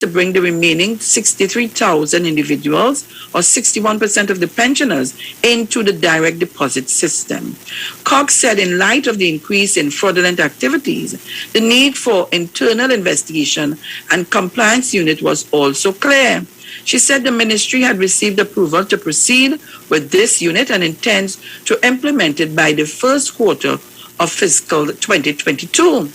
to bring the remaining 63,000 individuals, or 61% of the pensioners, into the direct deposit system. Cox said in light of the increase in fraudulent activities, the need for internal investigation and compliance unit was also clear. She said the ministry had received approval to proceed with this unit and intends to implement it by the first quarter of fiscal 2022.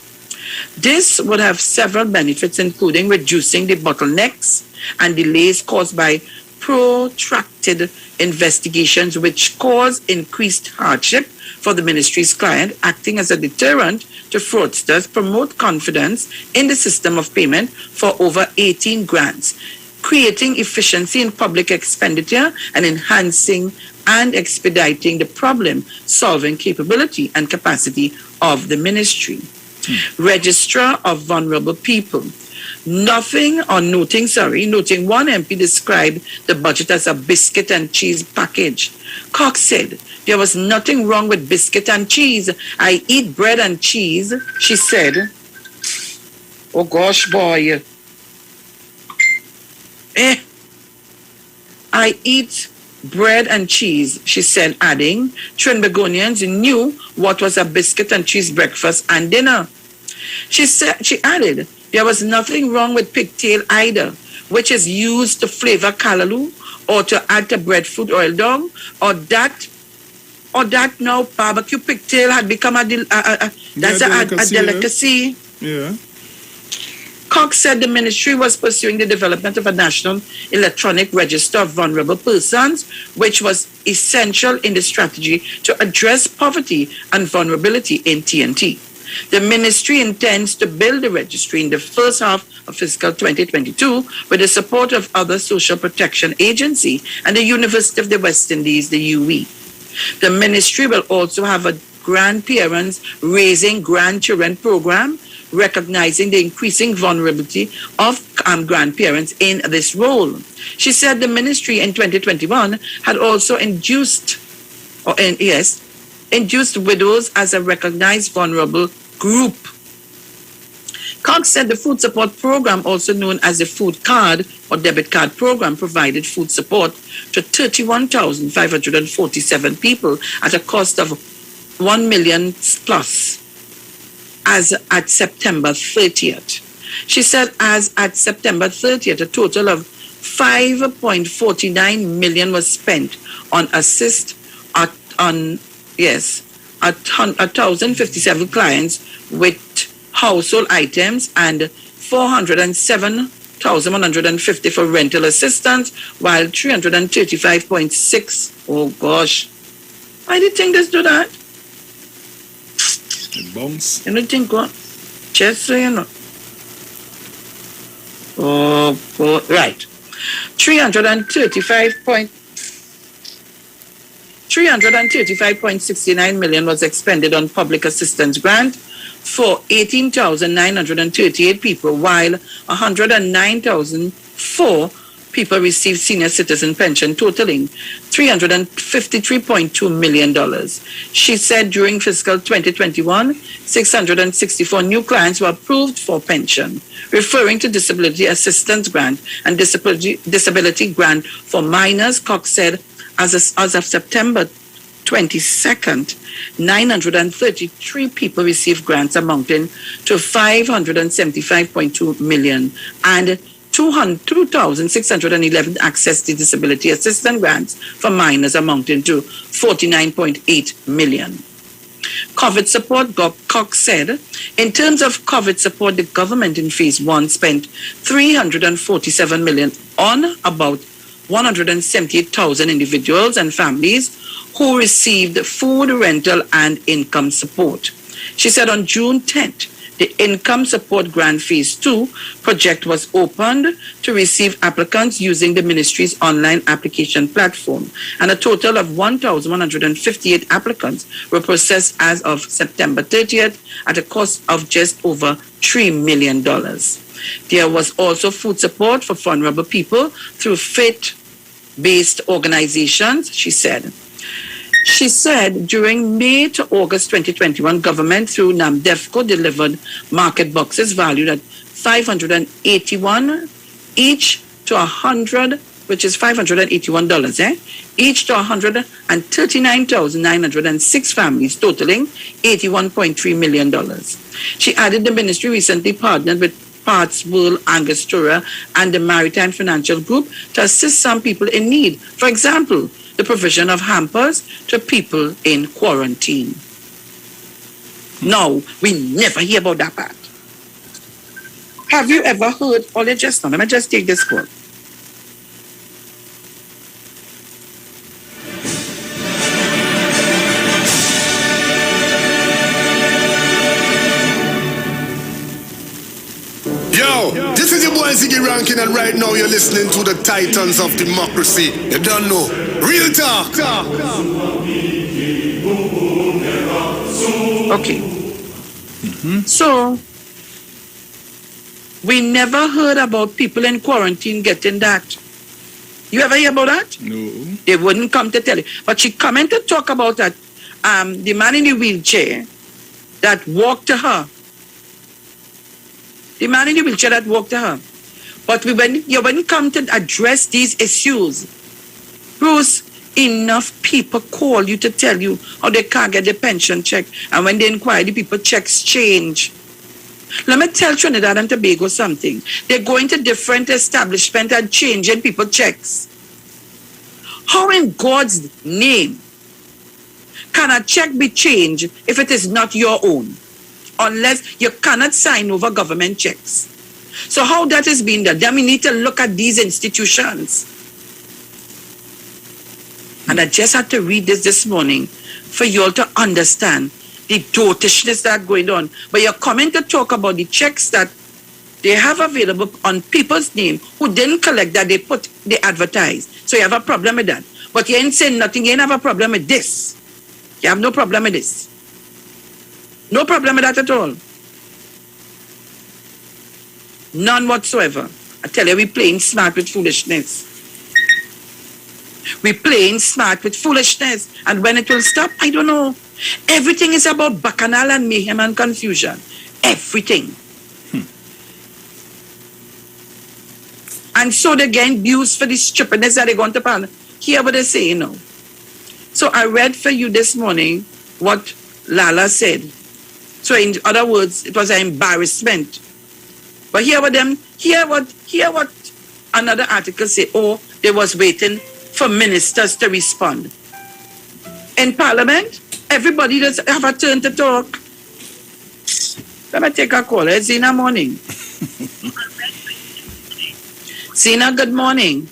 This would have several benefits, including reducing the bottlenecks and delays caused by protracted investigations, which cause increased hardship for the ministry's client, acting as a deterrent to fraudsters, promote confidence in the system of payment for over 18 grants, creating efficiency in public expenditure and enhancing and expediting the problem-solving capability and capacity of the ministry. Registrar of Vulnerable People. Noting one MP described the budget as a biscuit and cheese package. Cox said, there was nothing wrong with biscuit and cheese. I eat bread and cheese, she said. Oh gosh, boy. I eat bread and cheese, she said, adding, Trinbagonians knew what was a biscuit and cheese breakfast and dinner. She added, there was nothing wrong with pigtail either, which is used to flavor callaloo or to add to breadfruit oil dog, or that now barbecue pigtail had become a delicacy. Yeah. Cox said the ministry was pursuing the development of a national electronic register of vulnerable persons, which was essential in the strategy to address poverty and vulnerability in TNT. The ministry intends to build the registry in the first half of fiscal 2022 with the support of other social protection agency and the University of the West Indies, the UWE. The ministry will also have a grandparents raising grandchildren program, recognizing the increasing vulnerability of grandparents in this role. She said the ministry in 2021 had also induced widows as a recognized vulnerable group. Cox said the food support program, also known as the food card or debit card program, provided food support to 31,547 people at a cost of $1 million plus as at September 30th. She said as at September 30th, a total of $5.49 million was spent on assist on 1,057 clients with household items and 407,150 for rental assistance, while 335.6, oh gosh, why did things do that? It bounce. You don't think what? Just so you know. Oh, right. 335.69 million was expended on public assistance grant for 18,938 people, while 109,004 people received senior citizen pension, totaling $353.2 million. She said during fiscal 2021, 664 new clients were approved for pension, referring to disability assistance grant and disability grant for minors. Cox said as of September 22nd, 933 people received grants amounting to $575.2 million, and 2,611 accessed the disability assistance grants for minors amounting to $49.8 million. COVID support, Cox said, in terms of COVID support, the government in phase 1 spent $347 million on about 178,000 individuals and families who received food, rental, and income support. She said on June 10th, the Income Support Grant Phase 2 project was opened to receive applicants using the ministry's online application platform, and a total of 1,158 applicants were processed as of September 30th at a cost of just over $3 million. There was also food support for vulnerable people through faith-based organizations, she said. She said during May to August 2021, government through NAMDEFCO delivered market boxes valued at $581 each to 100, which is $581, each to 139,906 families, totaling $81.3 million. She added the ministry recently partnered with Parts World, Angostura, and the Maritime Financial Group to assist some people in need. For example, the provision of hampers to people in quarantine. No, we never hear about that part. Have you ever heard, just now, let me just take this quote. Yo, this is your boy Ziggy Rankin, and right now you're listening to the Titans of Democracy. You don't know. Real talk. Okay. So, we never heard about people in quarantine getting that. You ever hear about that? No. They wouldn't come to tell you. But she come in to talk about that. The man in the wheelchair that walked to her. The man in the wheelchair that walked to her. But when you come to address these issues, Bruce, enough people call you to tell you how they can't get the pension check. And when they inquire, the people checks change. Let me tell Trinidad and Tobago something. They're going to different establishments and changing people checks. How in God's name can a check be changed if it is not your own? Unless you cannot sign over government checks. So how that is being done? Then we need to look at these institutions. And I just had to read this morning for you all to understand the dotishness that's going on. But you're coming to talk about the checks that they have available on people's name who didn't collect that they advertise. So you have a problem with that. But you ain't saying nothing, you ain't have a problem with this. You have no problem with this. No problem with that at all. None whatsoever. I tell you, we're playing smart with foolishness. We're playing smart with foolishness. And when it will stop, I don't know. Everything is about bacchanal and mayhem and confusion. Everything. And so they're getting abused for the stupidness that they're going to pan. Hear what they say, So I read for you this morning what Lala said. So in other words, it was an embarrassment. But hear what another article say. Oh, they was waiting for ministers to respond. In Parliament, everybody does have a turn to talk. Let me take a call. It's Zina morning. Zina, good morning.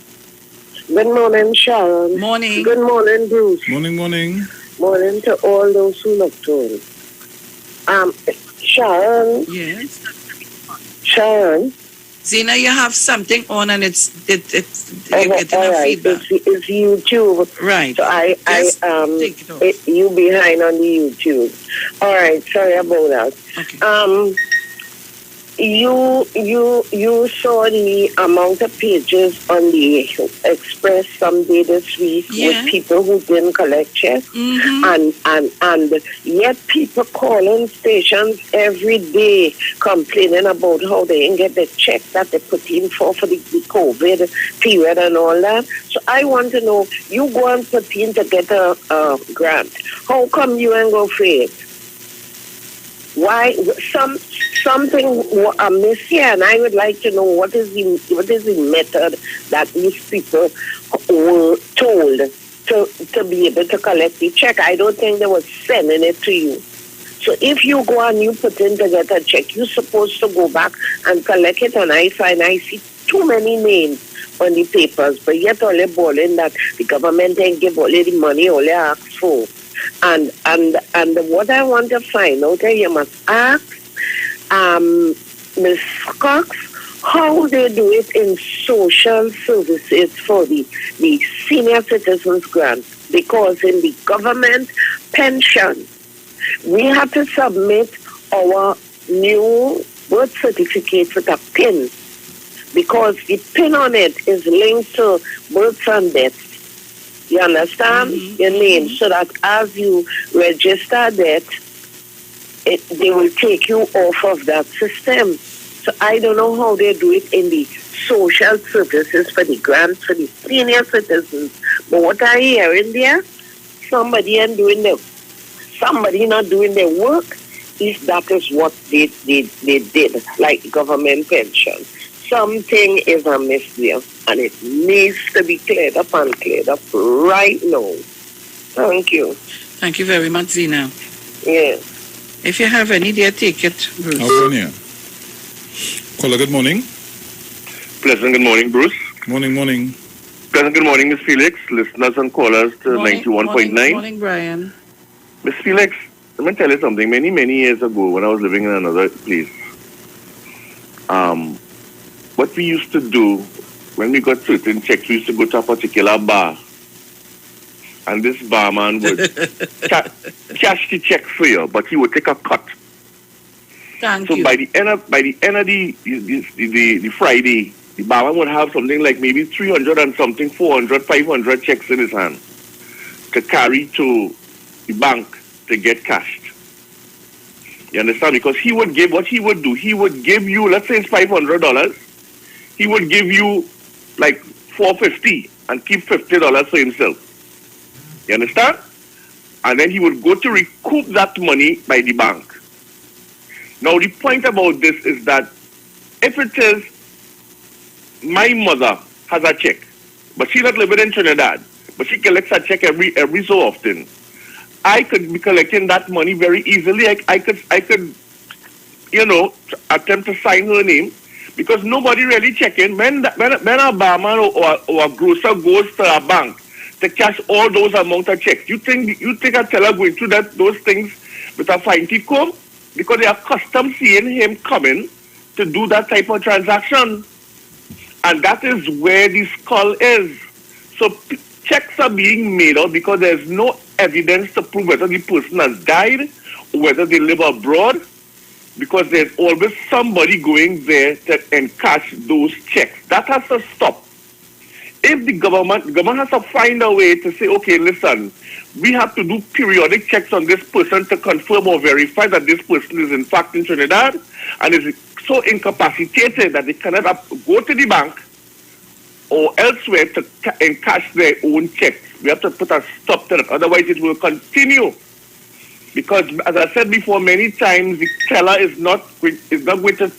Good morning, Sharon. Morning. Good morning, Bruce. Morning. Morning to all those who look to it. Sharon. Yes. Sharon. Zina, you have something on and it's you're getting all a right. feedback. It's YouTube. Right. So take it off. you behind on the YouTube. All right. Sorry about that. Okay. You saw the amount of pages on the Express someday this week with people who didn't collect checks, and yet people calling stations every day complaining about how they didn't get the check that they put in for the COVID period and all that. So I want to know, you go and put in to get a grant. How come you ain't go for it? Why something amiss here, and I would like to know what is the method that these people were told to be able to collect the check. I don't think they were sending it to you. So if you go and you put in to get a check, you're supposed to go back and collect it. And I see too many names on the papers, but yet only balling that the government ain't give only the money only ask for. And what I want to find out, you must ask Ms. Cox how they do it in social services for the senior citizens grant. Because in the government pension, we have to submit our new birth certificate with a PIN. Because the PIN on it is linked to births and deaths. You understand? Your name, so that as you register that, they will take you off of that system. So I don't know how they do it in the social services for the grants for the senior citizens. But what I hear in there, somebody not doing their work, that is what they did, like government pension. Something is amiss there, and it needs to be cleared up right now. Thank you. Thank you very much, Zena. Yeah. If you have any, dear, take it, Bruce. California. Caller, good morning. Pleasant good morning, Bruce. Morning. Pleasant good morning, Miss Felix, listeners and callers to 91.9. Morning, Brian. Miss Felix, let me tell you something. Many years ago, when I was living in another place, what we used to do when we got certain checks, we used to go to a particular bar, and this barman would cash the check for you, but he would take a cut. Thank so you. by the end of the Friday, the barman would have something like maybe 300 and something, 400, 500 checks in his hand to carry to the bank to get cashed. You understand? Because he would give you, let's say it's $500, he would give you like $450 and keep $50 for himself. You understand? And then he would go to recoup that money by the bank. Now the point about this is that if it is my mother has a check, but she's not living in Trinidad, but she collects a check every so often, I could be collecting that money very easily. I could attempt to sign her name, because nobody really checking. When a barman or a grocer goes to a bank to cash all those amount of checks, you think a teller going through those things with a fine teeth comb? Because they are accustomed seeing him coming to do that type of transaction. And that is where the skull is. So checks are being made out because there's no evidence to prove whether the person has died or whether they live abroad, because there's always somebody going there to encash those checks. That has to stop. If the government has to find a way to say, okay, listen, we have to do periodic checks on this person to confirm or verify that this person is in fact in Trinidad and is so incapacitated that they cannot go to the bank or elsewhere to encash their own checks. We have to put a stop to that. Otherwise, it will continue. Because, as I said before, many times the teller is not going to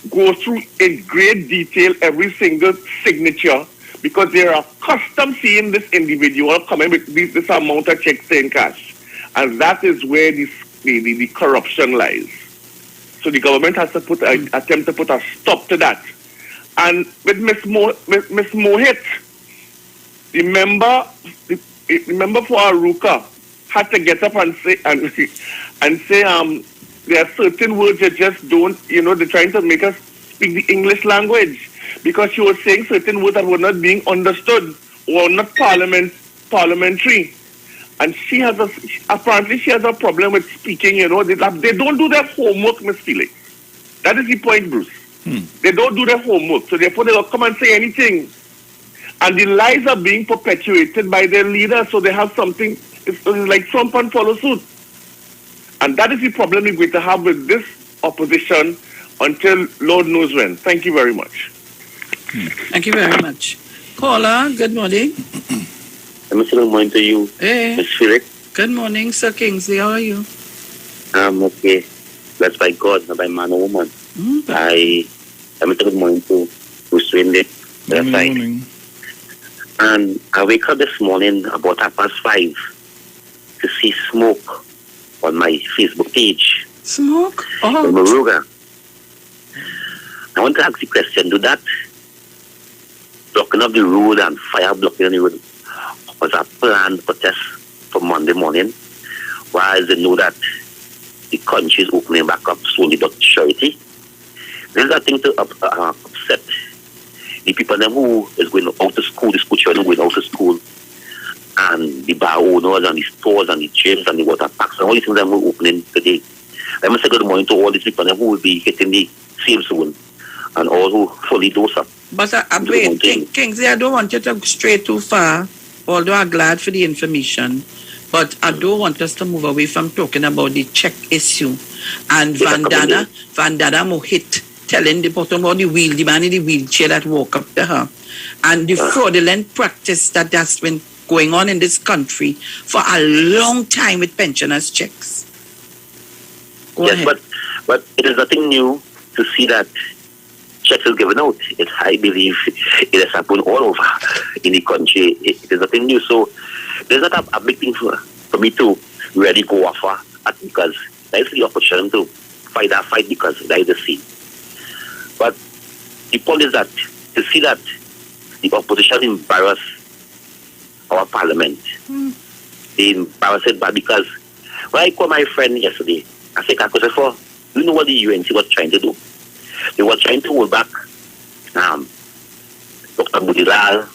go through in great detail every single signature, because they are accustomed seeing this individual coming with this amount of checks in cash. And that is where the corruption lies. So the government has to attempt to put a stop to that. And with Miss Mohit, remember for Aruka, had to get up and say there are certain words that just don't, they're trying to make us speak the English language, because she was saying certain words that were not being understood or not parliamentary. And apparently she has a problem with speaking, they don't do their homework, Miss Felix. That is the point, Bruce. They don't do their homework, so therefore they will come and say anything. And the lies are being perpetuated by their leaders, so they have something, it's like Trump and follow suit. And that is the problem we're going to have with this opposition until Lord knows when. Thank you very much. Thank you very much. Caller, good morning. Mr. Good morning to you, Miss Felix. Good morning, Sir Kingsley. How are you? I'm okay. Blessed by God, not by man or woman. Good morning to Bruce Wayne. Good morning. And I wake up this morning about 5:30 to see smoke on my Facebook page. Smoke? In Moruga. I want to ask the question, do that blocking of the road and fire blocking on the road was a planned protest for Monday morning, while they know that the country is opening back up slowly but surely? This is a thing to upset the people who is going out to school, the school children going out to school, and the bar owners and the stores and the gyms and the water parks and all these things that were opening today. I must say good morning to all these people who will be hitting the same soon and all who fully dose up. But wait, Kingsley, I don't want you to stray too far, although I'm glad for the information. But I don't want us to move away from talking about the check issue. And Vandana Mohit telling the bottom about the man in the wheelchair that walk up to her, and the fraudulent practice that's been going on in this country for a long time with pensioners' checks. Go ahead. But it is nothing new to see that checks is given out. I believe it has happened all over in the country. It is nothing new. So there's not a big thing for me to really go offer because there is the opportunity to fight that fight because there is the scene. But the point is that to see that the opposition embarrass our parliament. They embarrass it bad because when I called my friend yesterday, I said, you know what the UNC was trying to do? They were trying to hold back Dr. Budilal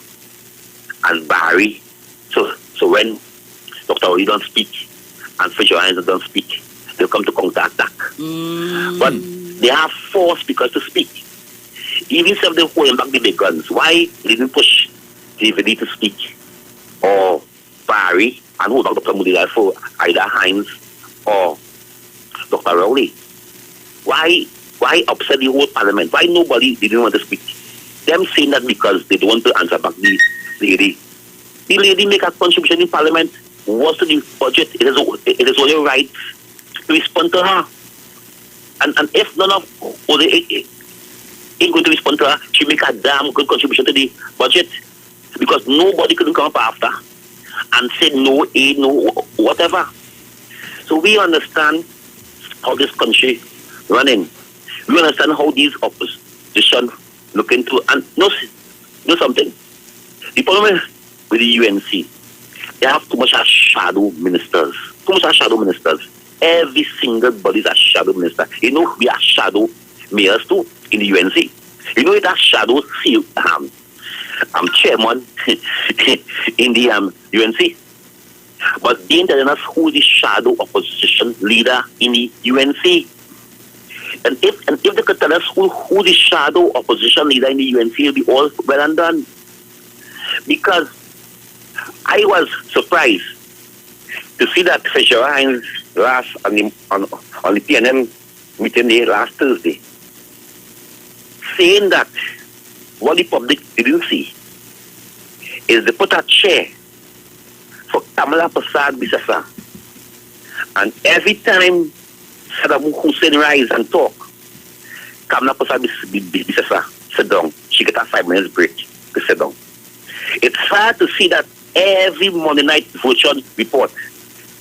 and Barry. So when Dr. Ori don't speak and Fisher Hines don't speak, they'll come to counter-attack. But they have force because to speak. Even if they hold back the big guns, why they didn't push DVD to speak? Or Barry and hold back Dr. Budilal for either Hines or Dr. Rowley? Why upset the whole parliament? Why nobody didn't want to speak? Them saying that because they don't want to answer back the lady. The lady make a contribution in parliament, was to the budget. It is only right to respond to her. And if none of ain't going to respond to her, she make a damn good contribution to the budget. Because nobody couldn't come up after and say no aid, no whatever. So we understand how this country running. We understand how these opposition look into and know something. The problem with the UNC, they have too much shadow ministers. Every single body is a shadow minister. You know, we are shadow mayors too in the UNC. You know, it has shadow chairman in the UNC. But they ain't telling us who the shadow opposition leader in the UNC. And if they could tell us who the shadow opposition leader in the UNC, it'll be all well and done. Because I was surprised to see that Fisher Hines last on the PNM meeting day last Thursday, saying that what the public didn't see is they put a chair for Kamala Prasad Bisasa. And every time Saddam Hussein rise and talk, Kamala Prasad Bisasa sit down. She get a 5 minutes break to sit down. It's hard to see that every Monday night virtual report,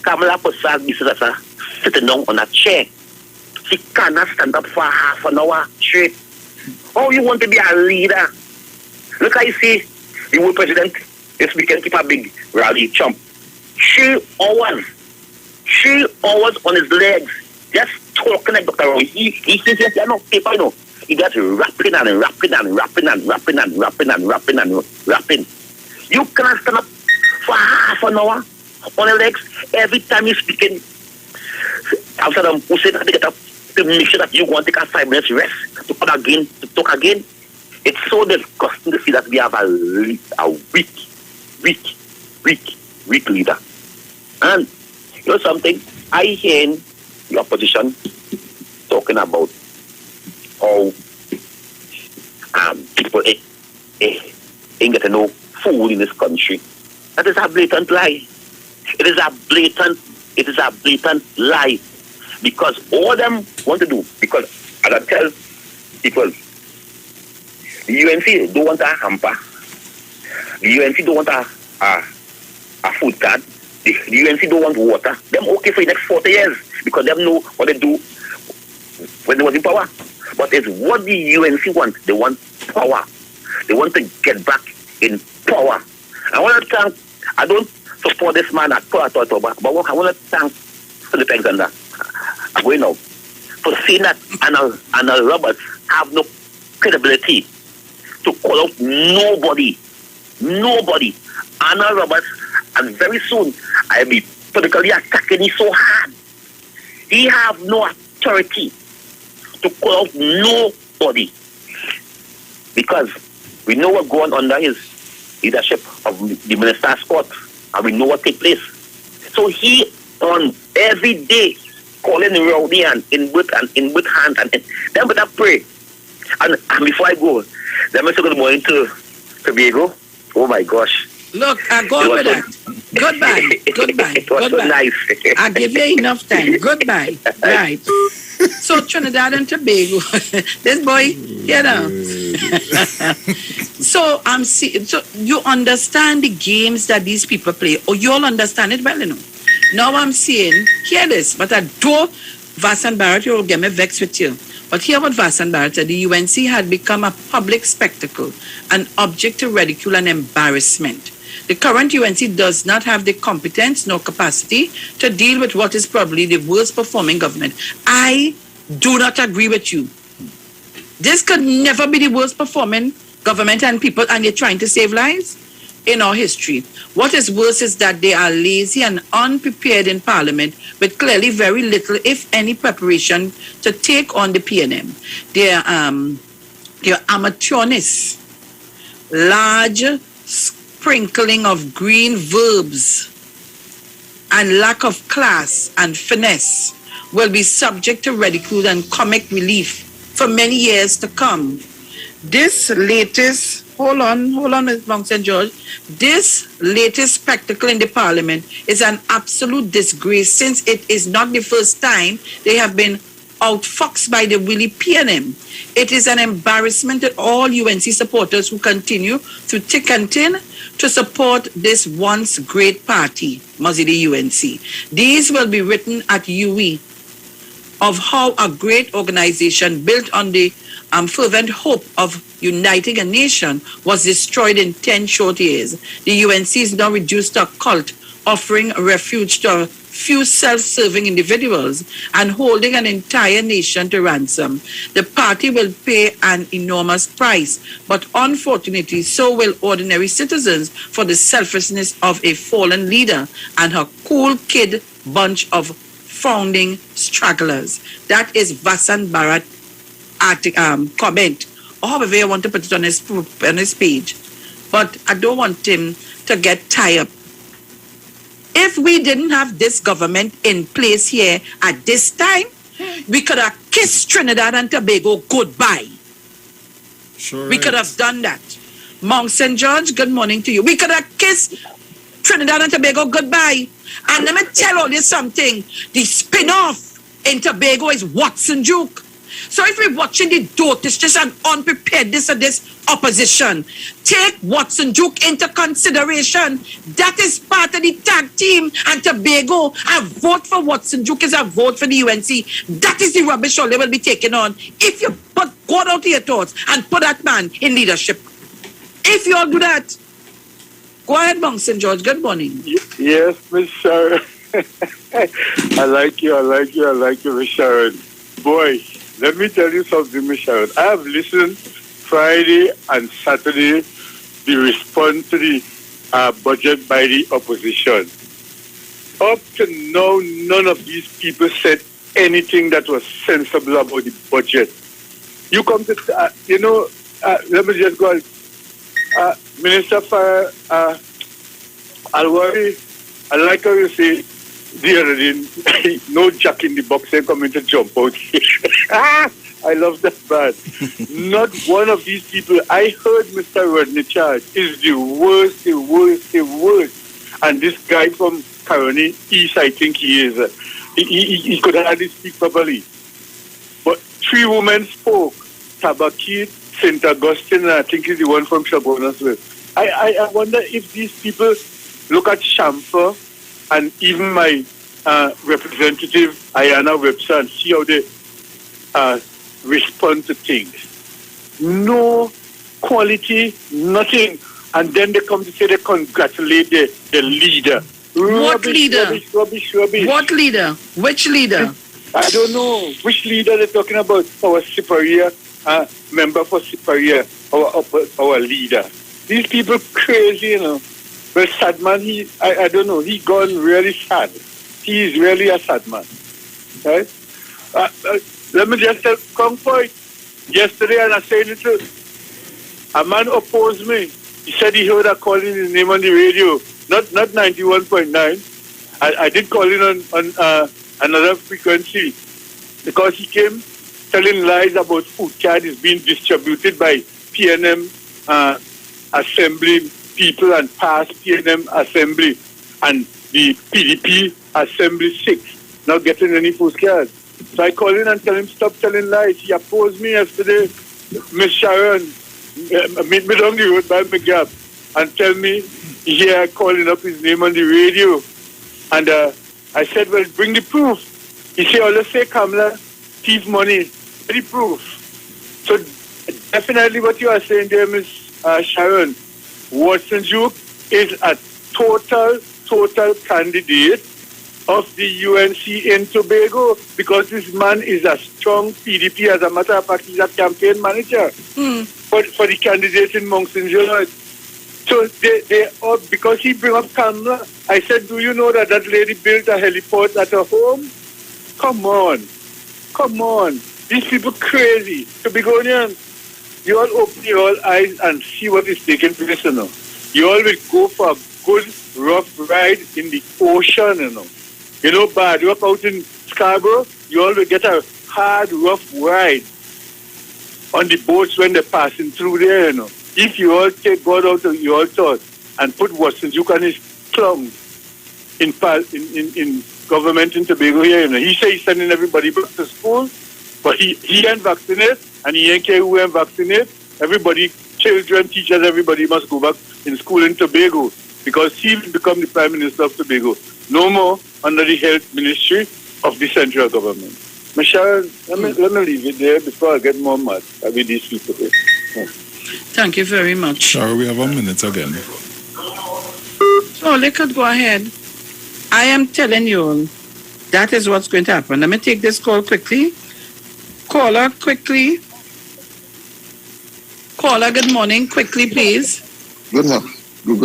Kamala Prasad Bisasa sitting down on a chair. She cannot stand up for half an hour straight. Oh, you want to be a leader? Look, I see the world president this weekend keep a big rally chump. 3 hours on his legs, just talking like Dr. Roy. He no paper, you know. He just rapping. You can't stand up for half an hour on your legs every time you're speaking. After them, who said that they get up to make sure that you want to take a 5 minutes rest to come again, to talk again. It's so disgusting to see that we have a weak leader. And you know something? I hear the opposition talking about how people ain't getting no food in this country. That is a blatant lie. It is a blatant lie. Because all them want to do, because as I tell people, the UNC don't want a hamper. The UNC don't want a food card. The UNC don't want water. Them okay for the next 40 years because them know what they do when they was in power. But it's what the UNC want. They want power. They want to get back in power. I want to thank, I don't support this man at all, but I want to thank Philippines and that. I'm going now. For saying that Anna Roberts have no credibility to call out nobody. Anna Roberts, and very soon I'll be politically attacking him so hard. He have no authority to call out nobody. Because we know what's going on under his leadership of the Minister of Sport, and we know what takes place. So he on every day calling rowdy and in good hand and then better pray And before I go, let me say good morning to Tobago. Oh my gosh. Look, I go with that. Goodbye. It was so nice. I give you enough time. Goodbye. Right. So Trinidad and Tobago, this boy, So I'm seeing. So you understand the games that these people play, or you all understand it well, Now I'm seeing, hear this, but I do, Vasan Barrett, you will get me vexed with you. But hear what Vasan Barrett said. The UNC had become a public spectacle, an object of ridicule and embarrassment. The current UNC does not have the competence nor capacity to deal with what is probably the worst performing government. I do not agree with you. This could never be the worst performing government and people, and you're trying to save lives in our history. What is worse is that they are lazy and unprepared in Parliament with clearly very little, if any, preparation to take on the PNM. Their amateurness, large sprinkling of green verbs, and lack of class and finesse will be subject to ridicule and comic relief for many years to come. This latest, hold on, Ms. Monk St. George. This latest spectacle in the Parliament is an absolute disgrace, since it is not the first time they have been outfoxed by the Willie PNM. It is an embarrassment to all UNC supporters who continue through thick and thin to support this once great party, Mozzie UNC. These will be written at UE of how a great organization built on the fervent hope of uniting a nation was destroyed in 10 short years. The UNC is now reduced to a cult, offering refuge to a few self-serving individuals and holding an entire nation to ransom. The party will pay an enormous price, but unfortunately, so will ordinary citizens for the selfishness of a fallen leader and her cool kid bunch of founding stragglers. That is Vasan Bharat comment, or however you want to put it on his page. But I don't want him to get tied up. If we didn't have this government in place here at this time, we could have kissed Trinidad and Tobago goodbye. Sure. We could have done that. Mount St. George, good morning to you. We could have kissed Trinidad and Tobago goodbye. And let me tell you something. The spin-off in Tobago is Watson Duke. So if we're watching the dotishness and unpreparedness of this opposition, take Watson Duke into consideration. That is part of the tag team, and Tobago, a vote for Watson Duke is a vote for the UNC. That is the rubbish all they will be taking on. If you go out to your thoughts and put that man in leadership. If you all do that, go ahead, Mount St. George. Good morning. Yes, Miss Sharon. I like you, Miss Sharon. Boy, let me tell you something, Miss Sharon. I have listened Friday and Saturday the response to the budget by the opposition. Up to now, none of these people said anything that was sensible about the budget. You come to, let me just go. Minister for IWER, I like how you say the other day, no jack in the box ain't coming to jump out here. I love that bad. Not one of these people. I heard Mr. Rodney Charge is the worst. And this guy from Caroni East, I think he is. He could hardly speak properly. But three women spoke. Tabakit, St. Augustine, and I think he's the one from Shabonas. I wonder if these people look at Chamfer and even my representative, Ayana Webster, and see how they respond to things. No quality, nothing. And then they come to say they congratulate the leader. What leader? Rubbish. What leader? Which leader? I don't know. Which leader they're talking about? Our superior member for superior, our leader. These people crazy, Well, sad man, I don't know. He gone really sad. He is really a sad man. Right? Let me just tell comfort. Yesterday, and I said it too. A man opposed me. He said he heard a calling his name on the radio. Not 91.9. I did call in on another frequency because he came telling lies about food card is being distributed by PNM assembly people and past PNM assembly and the PDP assembly 6 not getting any food cards. So I call in and tell him stop telling lies. He opposed me yesterday. Miss Sharon meet me down the road by my gap and tell me here calling up his name on the radio. And I said, well, bring the proof. He said, oh, let's say Kamala thief money. The proof. So definitely what you are saying there, Miss Sharon, Watson Juke is a total candidate of the UNC in Tobago because this man is a strong PDP. As a matter of fact, he's a campaign manager for the candidate in Mount St. George. So they because he bring up Kamala, I said, do you know that lady built a heliport at her home? Come on. These people crazy. Tobagonians, you all open your eyes and see what is taking place, you know. You all will go for a good, rough ride in the ocean, you know. You know, bad. You up out in Scarborough, you all will get a hard, rough ride on the boats when they're passing through there, you know. If you all take God out of your thoughts and put Watson Duke on his tongue in government in Tobago here, you know, he say he's sending everybody back to school, but he ain't vaccinated and he ain't care who ain't vaccinated. Everybody, children, teachers, everybody must go back in school in Tobago because he will become the Prime Minister of Tobago. No more under the health ministry of the central government. Michelle, let me leave it there before I get more mad with these people. Yeah. Thank you very much. Sure, we have a minute again. So they could go ahead. I am telling you, that is what's going to happen. Let me take this call quickly. Caller, quickly. Caller, good morning. Quickly, please. Good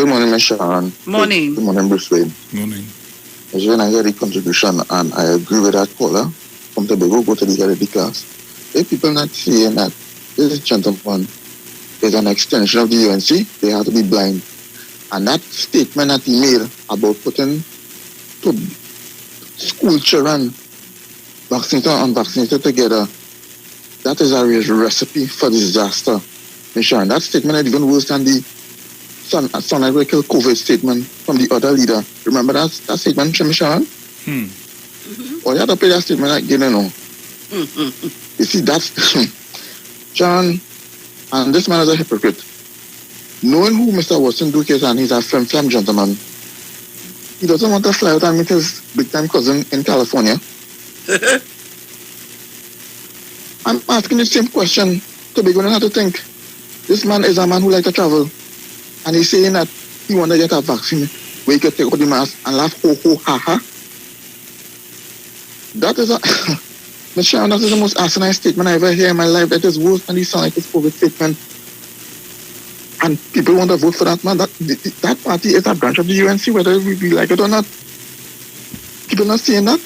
morning, Ms. Sharon. Morning. Good morning, Bruce Wayne. Morning. As when I hear the contribution, and I agree with that caller, from Tobago, go to the head of the class. If people not saying that this gentleman is an extension of the UNC, they have to be blind. And that statement that he made about putting to school children, vaccinated and unvaccinated together, that is a recipe for disaster. Ms. Sharon, that statement is even worse than the Sonagrical COVID statement from the other leader. Remember that statement, Ms. Sharon? Oh, you have to play that statement again, you know. You see, that's Sharon, and this man is a hypocrite. Knowing who Mr. Watson Duke is, and he's a flim gentleman, he doesn't want to fly out and meet his big-time cousin in California. I'm asking the same question to be going to have to think. This man is a man who likes to travel, and he's saying that he want to get a vaccine where he can take out the mask and laugh ho ho ha ha. That is Ms. Sharon, that is the most asinine statement I ever hear in my life. That is worse than the Sonic's COVID statement. And people want to vote for that man. That party is a branch of the UNC, whether we like it or not. People not saying that.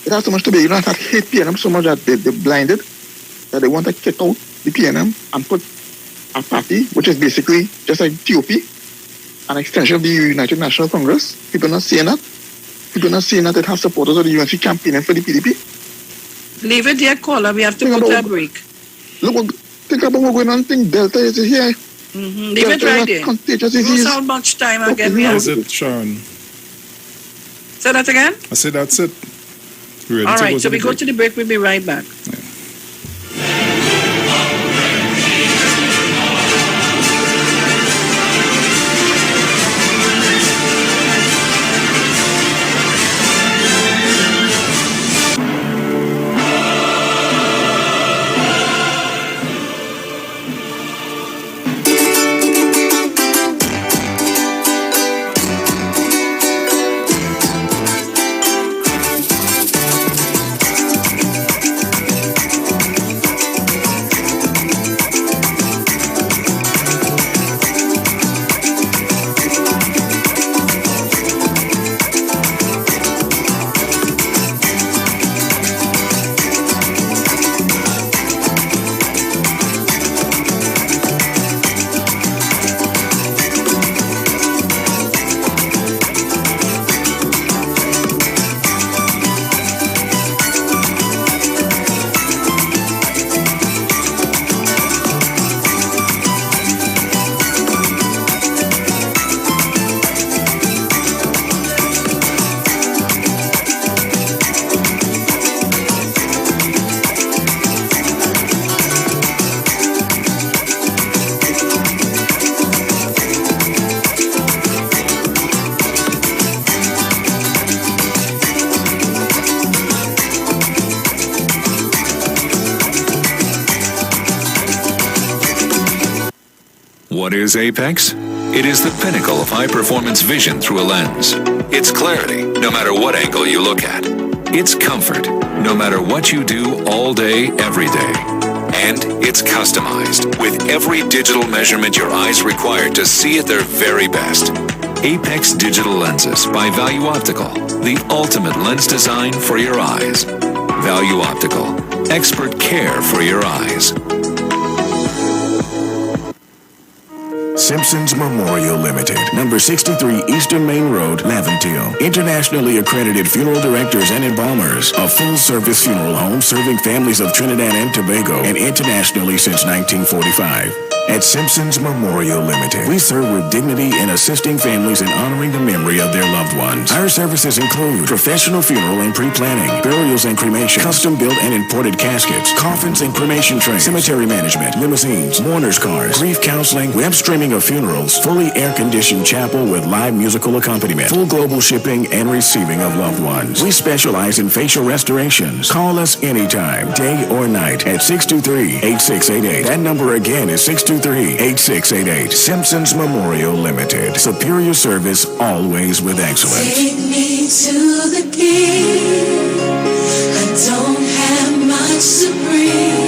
It has so much to be. You don't have to hate PNM so much that they're blinded, that they want to kick out the PNM and put a party, which is basically just like TOP, an extension of the United National Congress. People not saying that. People not saying that it has supporters of the UNC campaigning for the PDP. Leave it there, caller. We have to go to a break. Think about what's going on. Think Delta is here. Leave it right there. Contagious Lose how much time again we have. That's it, Sharon. Say that again? I said that's it. All right, so we go to the break. We'll be right back. Yeah. What is Apex? It is the pinnacle of high-performance vision through a lens. It's clarity, no matter what angle you look at. It's comfort, no matter what you do all day, every day. And it's customized, with every digital measurement your eyes require to see at their very best. Apex Digital Lenses by Value Optical, the ultimate lens design for your eyes. Value Optical, expert care for your eyes. Simpsons Memorial Limited, number 63 Eastern Main Road, Laventille. Internationally accredited funeral directors and embalmers. A full-service funeral home serving families of Trinidad and Tobago and internationally since 1945. At Simpsons Memorial Limited, we serve with dignity in assisting families in honoring the memory of their loved ones. Our services include professional funeral and pre-planning, burials and cremation, custom-built and imported caskets, coffins and cremation trays, cemetery management, limousines, mourners cars, grief counseling, web streaming of funerals, fully air-conditioned chapel with live musical accompaniment, full global shipping and receiving of loved ones. We specialize in facial restorations. Call us anytime, day or night, at 623-8688. That number again is 623-8688. Simpsons Memorial Limited. Superior service, always with excellence. Take me to the king. I don't have much to bring.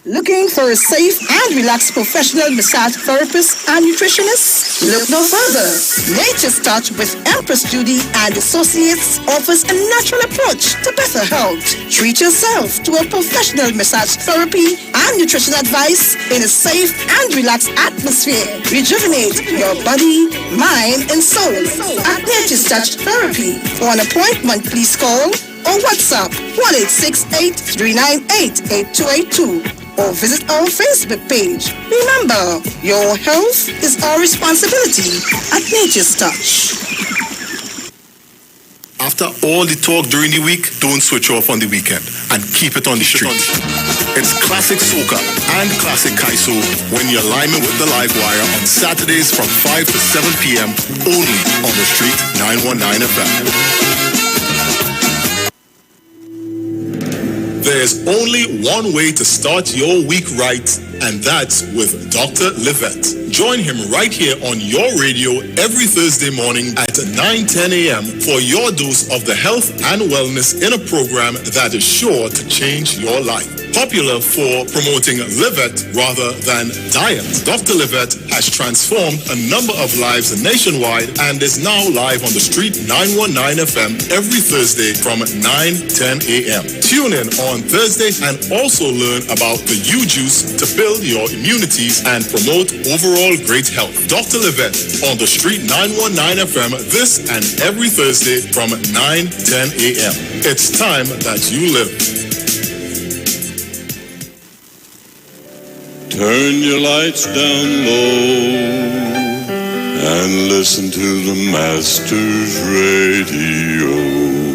Looking for a safe and relaxed professional massage therapist and nutritionist? Look no further. Nature's Touch with Empress Judy and Associates offers a natural approach to better health. Treat yourself to a professional massage therapy and nutrition advice in a safe and relaxed atmosphere. Rejuvenate your body, mind, and soul at Nature's Touch Therapy. For an appointment, please call or WhatsApp 1-868-398-8282. Or visit our Facebook page. Remember, your health is our responsibility at Nature's Touch. After all the talk during the week, don't switch off on the weekend and keep it on the street. It's classic soca and classic kaiso when you're liming with the live wire on Saturdays from 5 to 7 p.m. only on the street 919 FM. There's only one way to start your week right, and that's with Dr. Livette. Join him right here on your radio every Thursday morning at 9:10 a.m. for your dose of the health and wellness in a program that is sure to change your life. Popular for promoting Livette rather than diet, Dr. Livette has transformed a number of lives nationwide and is now live on the street 919 FM every Thursday from 9:10 a.m. Tune in on Thursday and also learn about the U-Juice to build your immunities and promote overall great health. Dr. Livette on the street 919 FM this and every Thursday from 9:10 a.m. It's time that you live. Turn your lights down low and listen to the Master's Radio.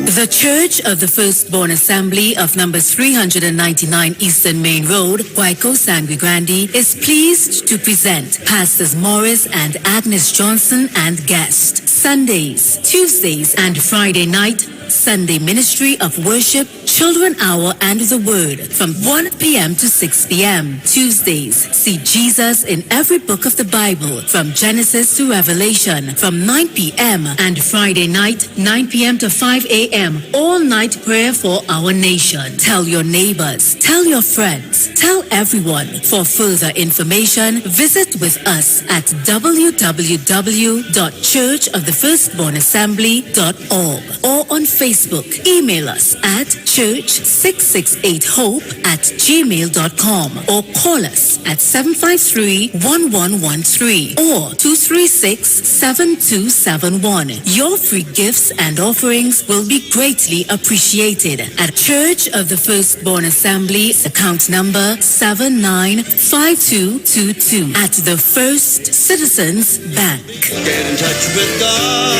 The Church of the Firstborn Assembly of number 399 Eastern Main Road, Waiko Sangre Grande, is pleased to present Pastors Morris and Agnes Johnson and guest. Sundays, Tuesdays, and Friday night, Sunday Ministry of Worship, Children Hour and the Word from 1 p.m. to 6 p.m. Tuesdays, see Jesus in every book of the Bible from Genesis to Revelation from 9 p.m. and Friday night, 9 p.m. to 5 a.m. all night prayer for our nation. Tell your neighbors, tell your friends, tell everyone. For further information, visit with us at www.churchofthefirstbornassembly.org or on Facebook. Email us at church668hope@gmail.com or call us at 753-1113 or 236-7271. Your free gifts and offerings will be greatly appreciated at Church of the Firstborn Assembly, account number 795222 at the First Citizens Bank. Get in touch with God.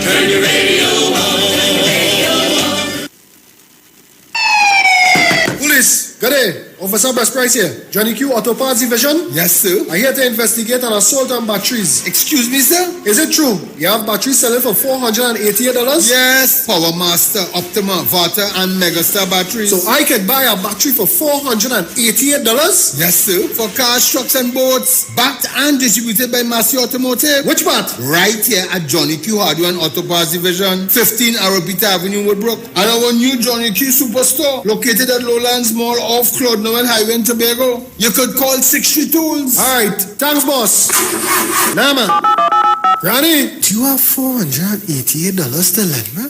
Turn your radio on. Police, gare, of Officer Best Price here. Johnny Q Auto Parts Division? Yes, sir. I'm here to investigate an assault on batteries. Excuse me, sir? Is it true? You have batteries selling for $488? Yes. Power Master, Optima, Vata, and Megastar batteries. So I could buy a battery for $488? Yes, sir. For cars, trucks, and boats. Backed and distributed by Massey Automotive. Which part? Right here at Johnny Q Hardware and Auto Parts Division, 15 Arrowbita Avenue, Woodbrook. And our new Johnny Q Superstore, located at Lowlands Mall off Claude Noel Highway in Tobago. You could call 63 Tools. Alright, thanks, boss. Nah, man. Granny, do you have $488 to lend me?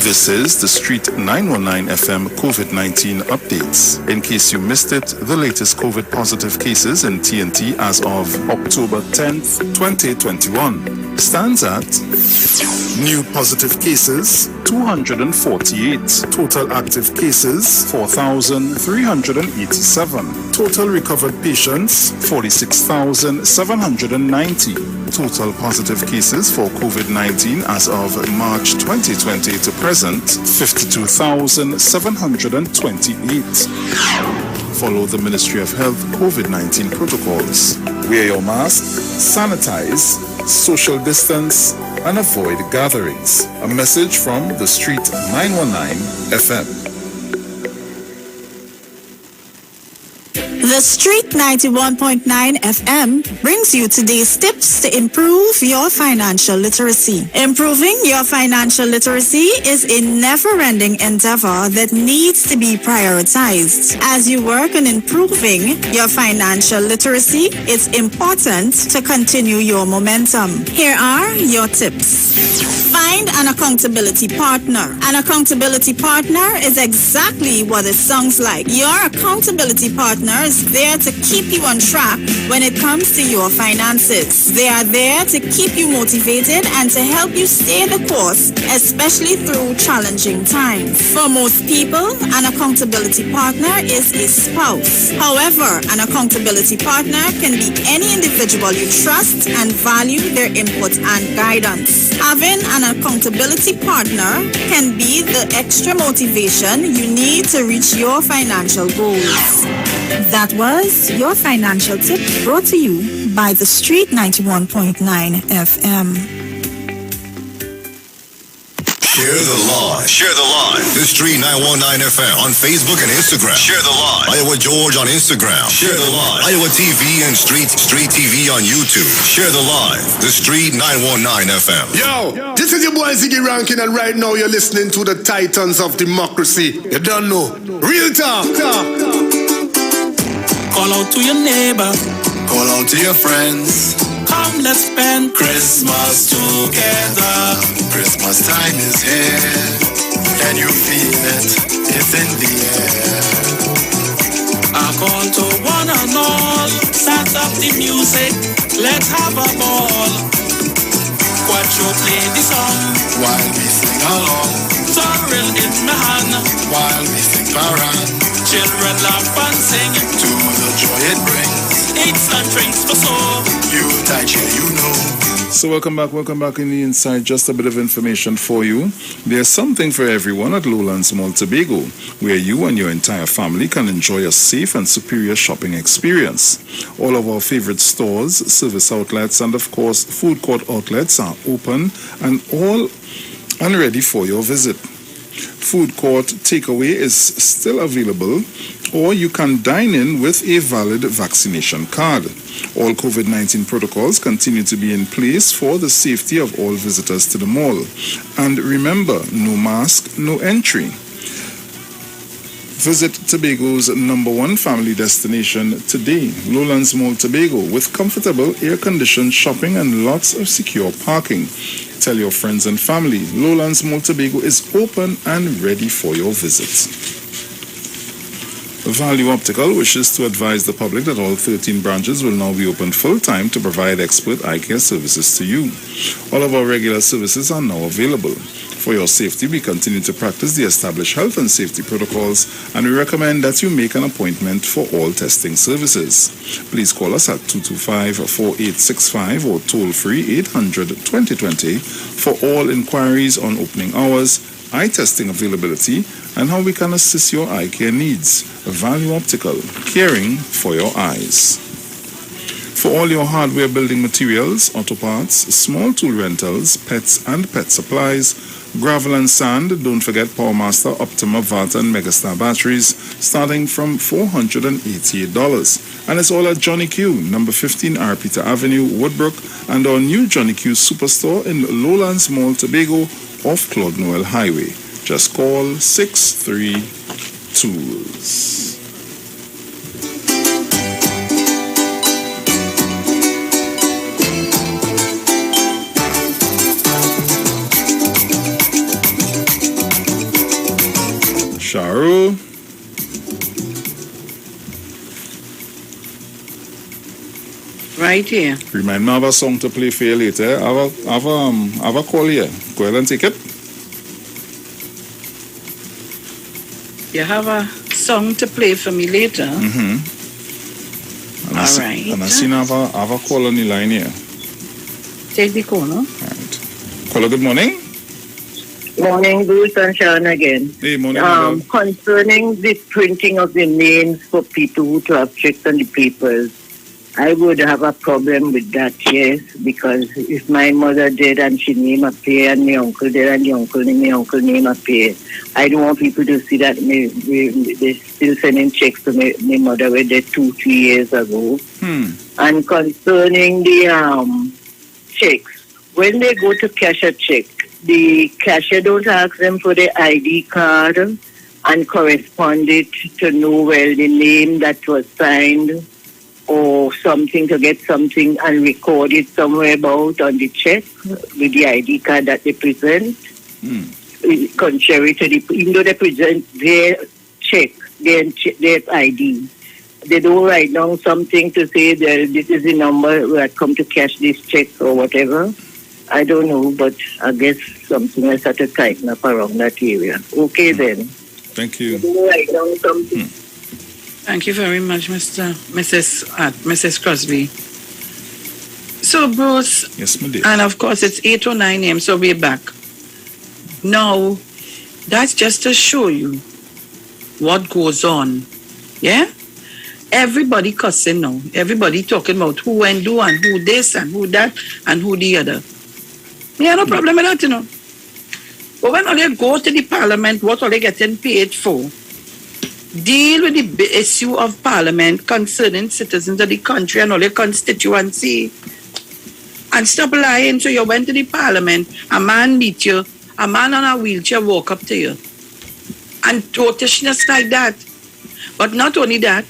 This is the Street 919 FM COVID-19 updates. In case you missed it, the latest COVID positive cases in TNT as of October 10th, 2021 stands at new positive cases 248, total active cases 4,387, total recovered patients 46,790. Total positive cases for COVID-19 as of March 2020 to present, 52,728. Follow the Ministry of Health COVID-19 protocols. Wear your mask, sanitize, social distance, and avoid gatherings. A message from the Street 919 FM. The Street 91.9 FM brings you today's tips to improve your financial literacy. Improving your financial literacy is a never-ending endeavor that needs to be prioritized. As you work on improving your financial literacy, it's important to continue your momentum. Here are your tips. Find an accountability partner. An accountability partner is exactly what it sounds like. Your accountability partner is there to keep you on track when it comes to your finances. They are there to keep you motivated and to help you stay the course, especially through challenging times. For most people, an accountability partner is a spouse. However, an accountability partner can be any individual you trust and value their input and guidance. Having an accountability partner can be the extra motivation you need to reach your financial goals. That was your financial tip brought to you by the Street 91.9 FM. Share the live. Share the live. The Street 919 FM on Facebook and Instagram. Share the live. Iowa George on Instagram. Share the live. Iowa TV and Street TV on YouTube. Share the live. The Street 919 FM. Yo, this is your boy Ziggy Rankin, and right now you're listening to the Titans of Democracy. You don't know. Real talk. Call out to your neighbor. Call out to your friends. Come, let's spend Christmas together. Christmas time is here. Can you feel it? It's in the air. I call to one and all. Start up the music. Let's have a ball. Watch you play the song while we sing along. Sorrel in my hand while we sing parang. Children laugh and sing to the joy it brings. Eats and drinks for soul. You touch it, you know. So welcome back in the inside. Just a bit of information for you. There's something for everyone at Lowlands Mall Tobago, where you and your entire family can enjoy a safe and superior shopping experience. All of our favorite stores, service outlets, and of course food court outlets are open and all and ready for your visit. Food court takeaway is still available, or you can dine in with a valid vaccination card. All COVID-19 protocols continue to be in place for the safety of all visitors to the mall. And remember, no mask, no entry. Visit Tobago's #1 family destination today, Lowlands Mall Tobago, with comfortable air-conditioned shopping and lots of secure parking. Tell your friends and family, Lowlands Mall Tobago is open and ready for your visits. Value Optical wishes to advise the public that all 13 branches will now be open full-time to provide expert eye care services to you. All of our regular services are now available. For your safety, we continue to practice the established health and safety protocols, and we recommend that you make an appointment for all testing services. Please call us at 225-4865 or toll-free 800-2020 for all inquiries on opening hours, eye testing availability, and how we can assist your eye care needs. Value Optical, caring for your eyes. For all your hardware building materials, auto parts, small tool rentals, pets and pet supplies, gravel and sand, don't forget PowerMaster, Optima, Vata and Megastar batteries starting from $488. And it's all at Johnny Q, number 15 R. Peter Avenue, Woodbrook, and our new Johnny Q Superstore in Lowlands Mall, Tobago, off Claude Noel Highway. Just call 63 Tools. Sharon. Right here. Remind me of a song to play for you later. I have a call here. Go ahead and take it. You have a song to play for me later. Mm-hmm. All right. And I see I have a call on the line here. Take the call, no? All right. Caller, good morning. Morning, Bruce and Sharon again. Hey, morning. Concerning the printing of the names for people who to have checked on the papers, I would have a problem with that, yes, because if my mother did and she name appear and my uncle did and the uncle name, my uncle name appear, I don't want people to see that they're still sending checks to my mother where they 2-3 years ago. And concerning the checks, when they go to cash a check, the cashier don't ask them for the ID card and correspond it to know well the name that was signed or something to get something and record it somewhere about on the check with the ID card that they present. Contrary to even though they present their check, their ID, they don't write down something to say that this is the number where I come to cash this check or whatever. I don't know, but I guess something else had to tighten up around that area. Okay, then. Thank you. Write down something. Thank you very much, Mrs. Crosby. So, Bruce. Yes, my dear. And of course, it's 8:09 a.m., so we're back. Now, that's just to show you what goes on. Yeah? Everybody cussing now. Everybody talking about who and do and who this and who that and who the other. Yeah, no problem with that, you know. But when they go to the parliament, what are they getting paid for? Deal with the issue of parliament concerning citizens of the country and all their constituency. And stop lying. So you went to the parliament, a man meet you, a man on a wheelchair walk up to you. And totishness like that. But not only that,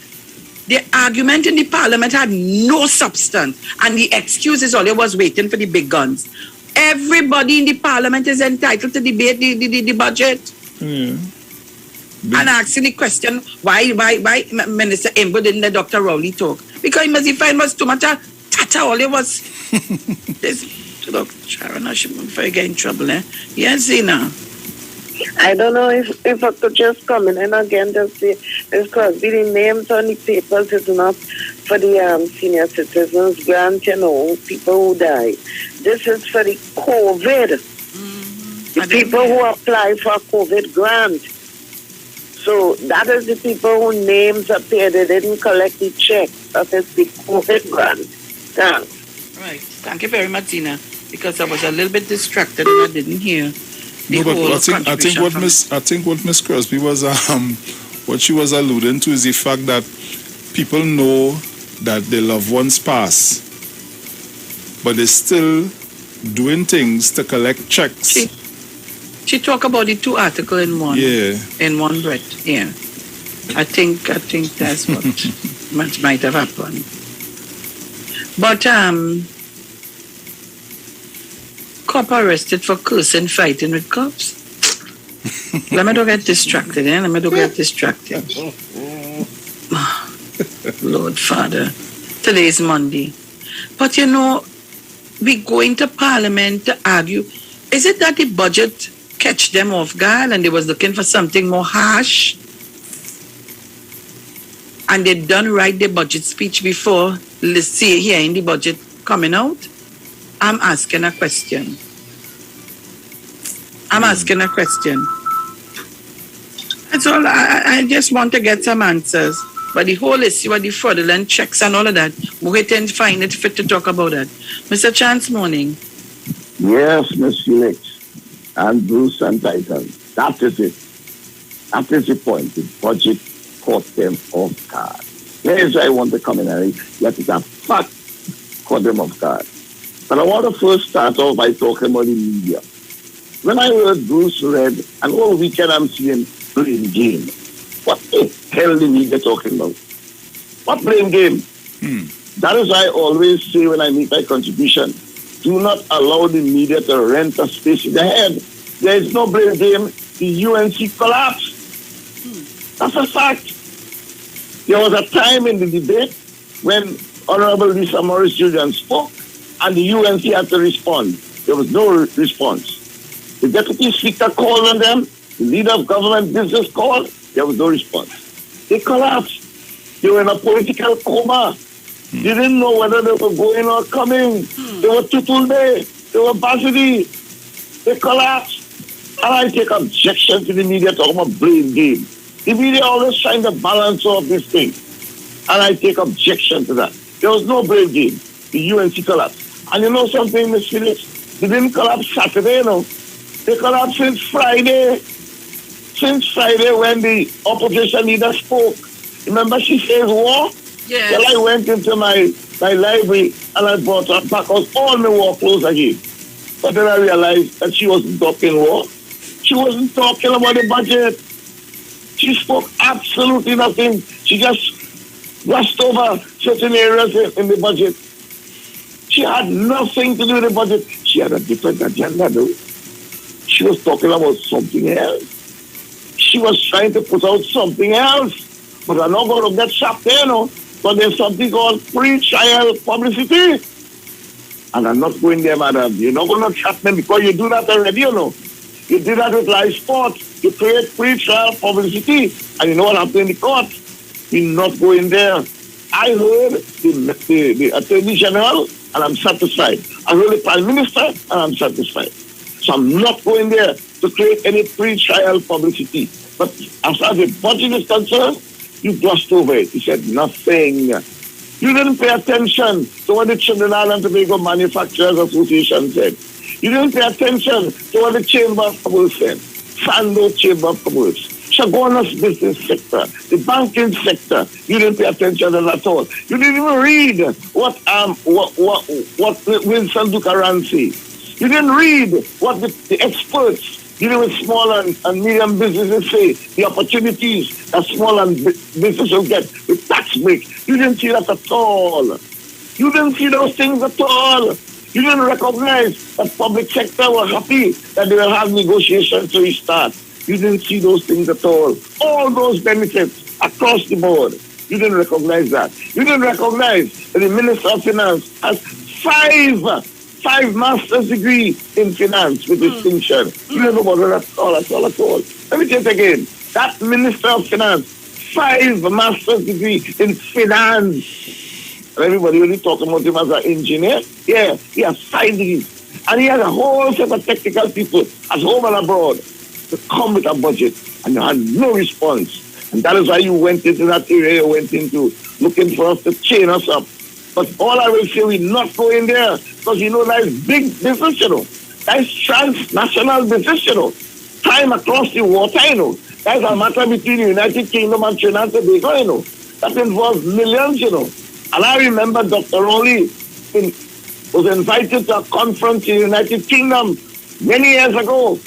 the argument in the parliament had no substance. And the excuse is all it was waiting for the big guns. Everybody in the parliament is entitled to debate the budget. And asking the question, why Minister Imbo didn't let Dr. Rowley talk? Because he must find was too much tata, all it was. Look, Sharon, I shouldn't get in trouble, eh? Yes, Zina. I don't know if I could just come in and again just say, because the names on the papers is not for the senior citizens grant, you know, people who die. This is for the COVID. The people who apply for COVID grant. So that is the people whose names appear. They didn't collect the check. That is the COVID grant. Thanks. Right. Thank you very much, Zina, because I was a little bit distracted and I didn't hear. No, but I think what Miss Crosby was what she was alluding to is the fact that people know that their loved ones pass, but they're still doing things to collect checks. She talked about the two articles in one. Yeah. In one breath. Yeah. I think that's what might have happened. But cop arrested for cursing fighting with cops. Let me don't get distracted, eh? Lord Father. Today is Monday. But you know, we go into Parliament to argue. Is it that the budget catch them off guard and they was looking for something more harsh? And they done write the budget speech before, let's see here in the budget coming out? I'm asking a question. I'm asking a question. That's all. I just want to get some answers. But the whole issue of the fraudulent checks and all of that, we wait and find it fit to talk about that. Mr. Chance, morning. Yes, Miss Felix and Bruce and Titan. That is it. That is the point. The budget caught them off guard. Here's where I want to come in and let it have fact caught them off guard. But I want to first start off by talking about the media. When I heard Bruce read, and all weekend I'm seeing blame game. What the hell the media talking about? What blame game? That is why I always say when I make my contribution, do not allow the media to rent a space in the head. There is no blame game. The UNC collapsed. That's a fact. There was a time in the debate when Honorable Lisa Morris Julian spoke and the UNC had to respond. There was no response. The deputy speaker called on them. The leader of government business called. There was no response. They collapsed. They were in a political coma. They didn't know whether they were going or coming. They were Tutulbe. They were Basidi. They collapsed. And I take objection to the media talking about blame game. The media always trying to balance off this thing. And I take objection to that. There was no blame game. The UNC collapsed. And you know something, Ms. Felix? They didn't collapse Saturday, no. They collapsed since Friday. Since Friday when the opposition leader spoke. Remember she says war? Yes. Well, I went into my library and I brought her back out all my war clothes again. But then I realized that she wasn't talking war. She wasn't talking about the budget. She spoke absolutely nothing. She just brushed over certain areas in the budget. She had nothing to do with the budget. She had a different agenda, though. She was talking about something else. She was trying to put out something else. But I'm not going to get shocked there, no. But there's something called pre-trial publicity. And I'm not going there, madam. You're not going to trap them because you do that already, you know. You did that with live sport. You create pre-trial publicity. And you know what happened in the court? You're not going there. I heard the Attorney General, and I'm satisfied. I heard the Prime Minister, and I'm satisfied. So I'm not going there to create any pre-trial publicity. But as far as the budget is concerned, you glossed over it. You said nothing. You didn't pay attention to what the Trinidad and Tobago Manufacturers Association said. You didn't pay attention to what the Chamber of Commerce said. Sando Chamber of Commerce. Shagona's business sector, the banking sector. You didn't pay attention to that at all. You didn't even read what Wilson Dukaran said. You didn't read what the experts dealing with small and medium businesses say, the opportunities that small and businesses will get, the tax break. You didn't see that at all. You didn't see those things at all. You didn't recognize that public sector were happy that they will have negotiations to restart. You didn't see those things at all. All those benefits across the board. You didn't recognize that. You didn't recognize that the Minister of Finance has five master's degree in finance with distinction. You don't know about that at all. Let me say it again. That Minister of Finance, 5 master's degree in finance. And everybody really talking about him as an engineer. Yeah, he has 5 degrees. And he has a whole set of technical people at home and abroad to come with a budget. And you had no response. And that is why you went into that area you went into, looking for us to chain us up. But all I will say, we're not going there because you know that is big business, you know. That is transnational business, you know. Time across the water, you know. That is a matter between the United Kingdom and Trinidad and Tobago, you know. That involves millions, you know. And I remember Dr. Rowley was invited to a conference in the United Kingdom many years ago,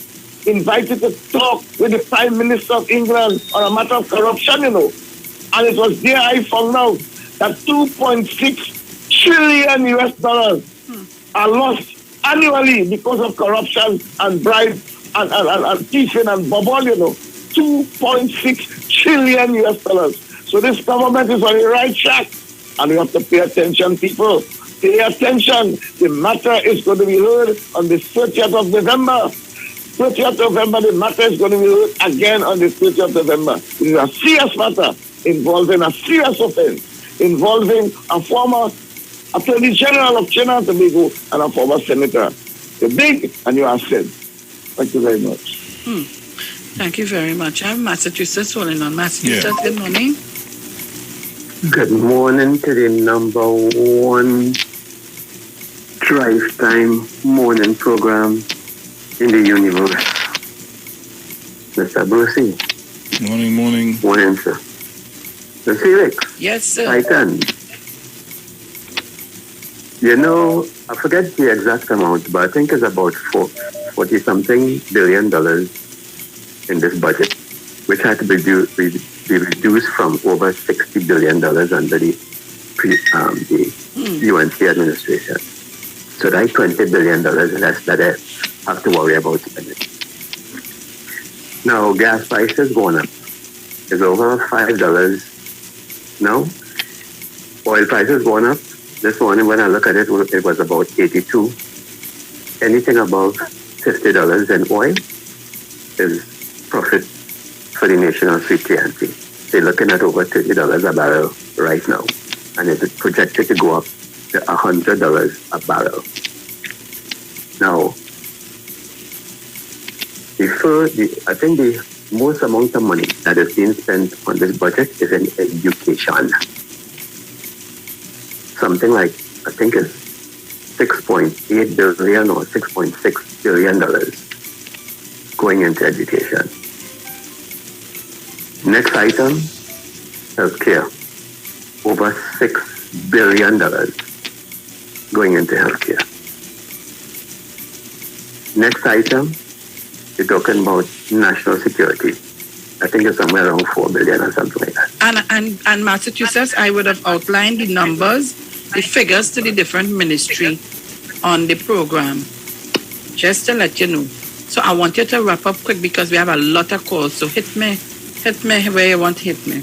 invited to talk with the Prime Minister of England on a matter of corruption, you know. And it was there I found out that 2.6 trillion US dollars are lost annually because of corruption and bribe and thieving and bubble, you know. 2.6 trillion US dollars. So this government is on the right track. And we have to pay attention, people. Pay attention. The matter is going to be heard on the 30th of November. 30th of November, the matter is going to be heard again on the 30th of November. It is a serious matter involving a serious offense, involving a former Attorney General of Trinidad and Tobago and a former senator. You're big and you are said. Thank you very much. Thank you very much. I have Massachusetts calling on. Massachusetts, good morning. Good morning to the number one drive time morning program in the universe. Mr. Brucey. Morning. Morning, sir. Mr. Felix. Yes, sir. Titan. You know, I forget the exact amount, but I think it's about $40-something billion in this budget, which had to be reduced from over $60 billion under the UNC administration. So that's $20 billion less that I have to worry about spending. Now, gas prices going up. It's over $5 now. Oil prices going up. This morning when I look at it, it was about 82. Anything above $50 in oil is profit for the nation of CTNT. They're looking at over $30 a barrel right now. And it's projected to go up to $100 a barrel. Now, I think the most amount of money that is being spent on this budget is in education. Something like, I think it's $6.8 billion or $6.6 billion going into education. Next item, healthcare. Over $6 billion going into healthcare. Next item, you're talking about national security. I think it's somewhere around $4 billion or something like that. And Massachusetts, I would have outlined the numbers, the figures to the different ministry on the program, just to let you know. So I want you to wrap up quick because we have a lot of calls. So hit me where you want to hit me.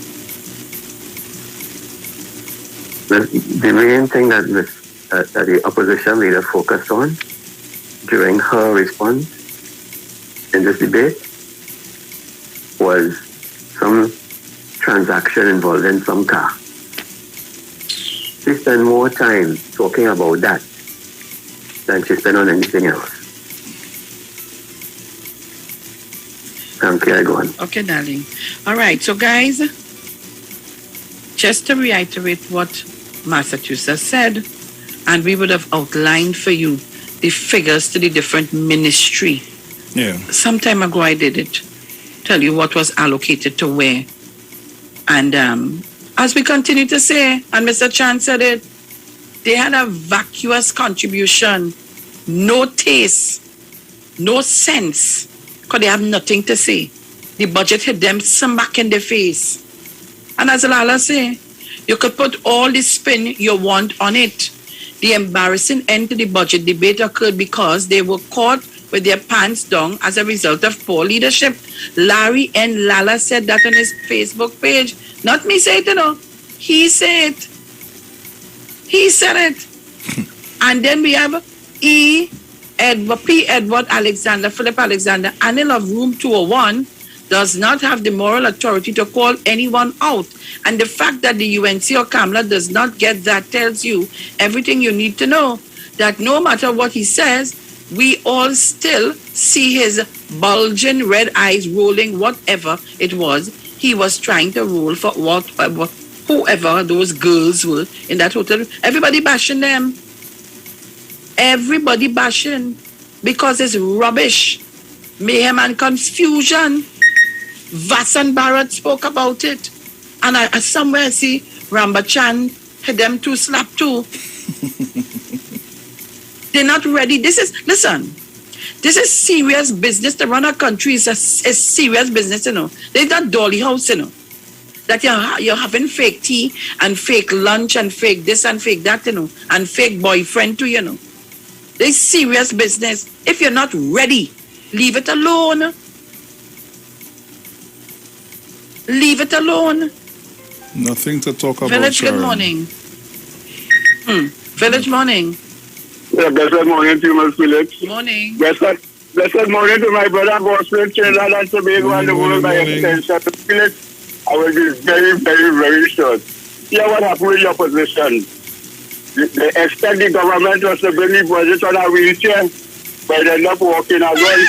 The main thing that the opposition leader focused on during her response in this debate was some transaction involving some car. She spent more time talking about that than she spent on anything else. Thank you, I go on. Okay, darling. All right, so guys, just to reiterate what Massachusetts said, and we would have outlined for you the figures to the different ministry. Yeah. Some time ago I did it. Tell you what was allocated to where. And as we continue to say, and Mr. Chan said it, they had a vacuous contribution, no taste, no sense, because they have nothing to say. The budget hit them smack in the face. And as Lala say, you could put all the spin you want on it. The embarrassing end to the budget debate occurred because they were caught with their pants down as a result of poor leadership. Larry and Lala said that on his Facebook page. Not me say it, you know. He said it. He said it. And then we have P. Edward Alexander, Philip Alexander, Anil of Room 201, does not have the moral authority to call anyone out. And the fact that the UNC or Kamla does not get that tells you everything you need to know. That no matter what he says, we all still see his bulging red eyes rolling whatever it was he was trying to roll for whoever those girls were in that hotel. Everybody bashing them. Everybody bashing because it's rubbish. Mayhem and confusion. Vass and Barrett spoke about it. And I somewhere see Rambachan hit them to slap too. They're not ready. This is serious business. To run a country is serious business, you know. There's that dolly house, you know. That you're having fake tea and fake lunch and fake this and fake that, you know. And fake boyfriend too, you know. There's serious business. If you're not ready, leave it alone. Leave it alone. Nothing to talk about. Village, Sharon. good morning. Village morning. Yeah, blessed morning to you, Ms. Felix. Morning. Blessed morning to my brother, Boston, Trinidad and Tobago, and the world by extension. Felix, I will be very, very, very short. Here what happened with your position. They expect the government was to bring the budget on a wheelchair, but they end up walking as well.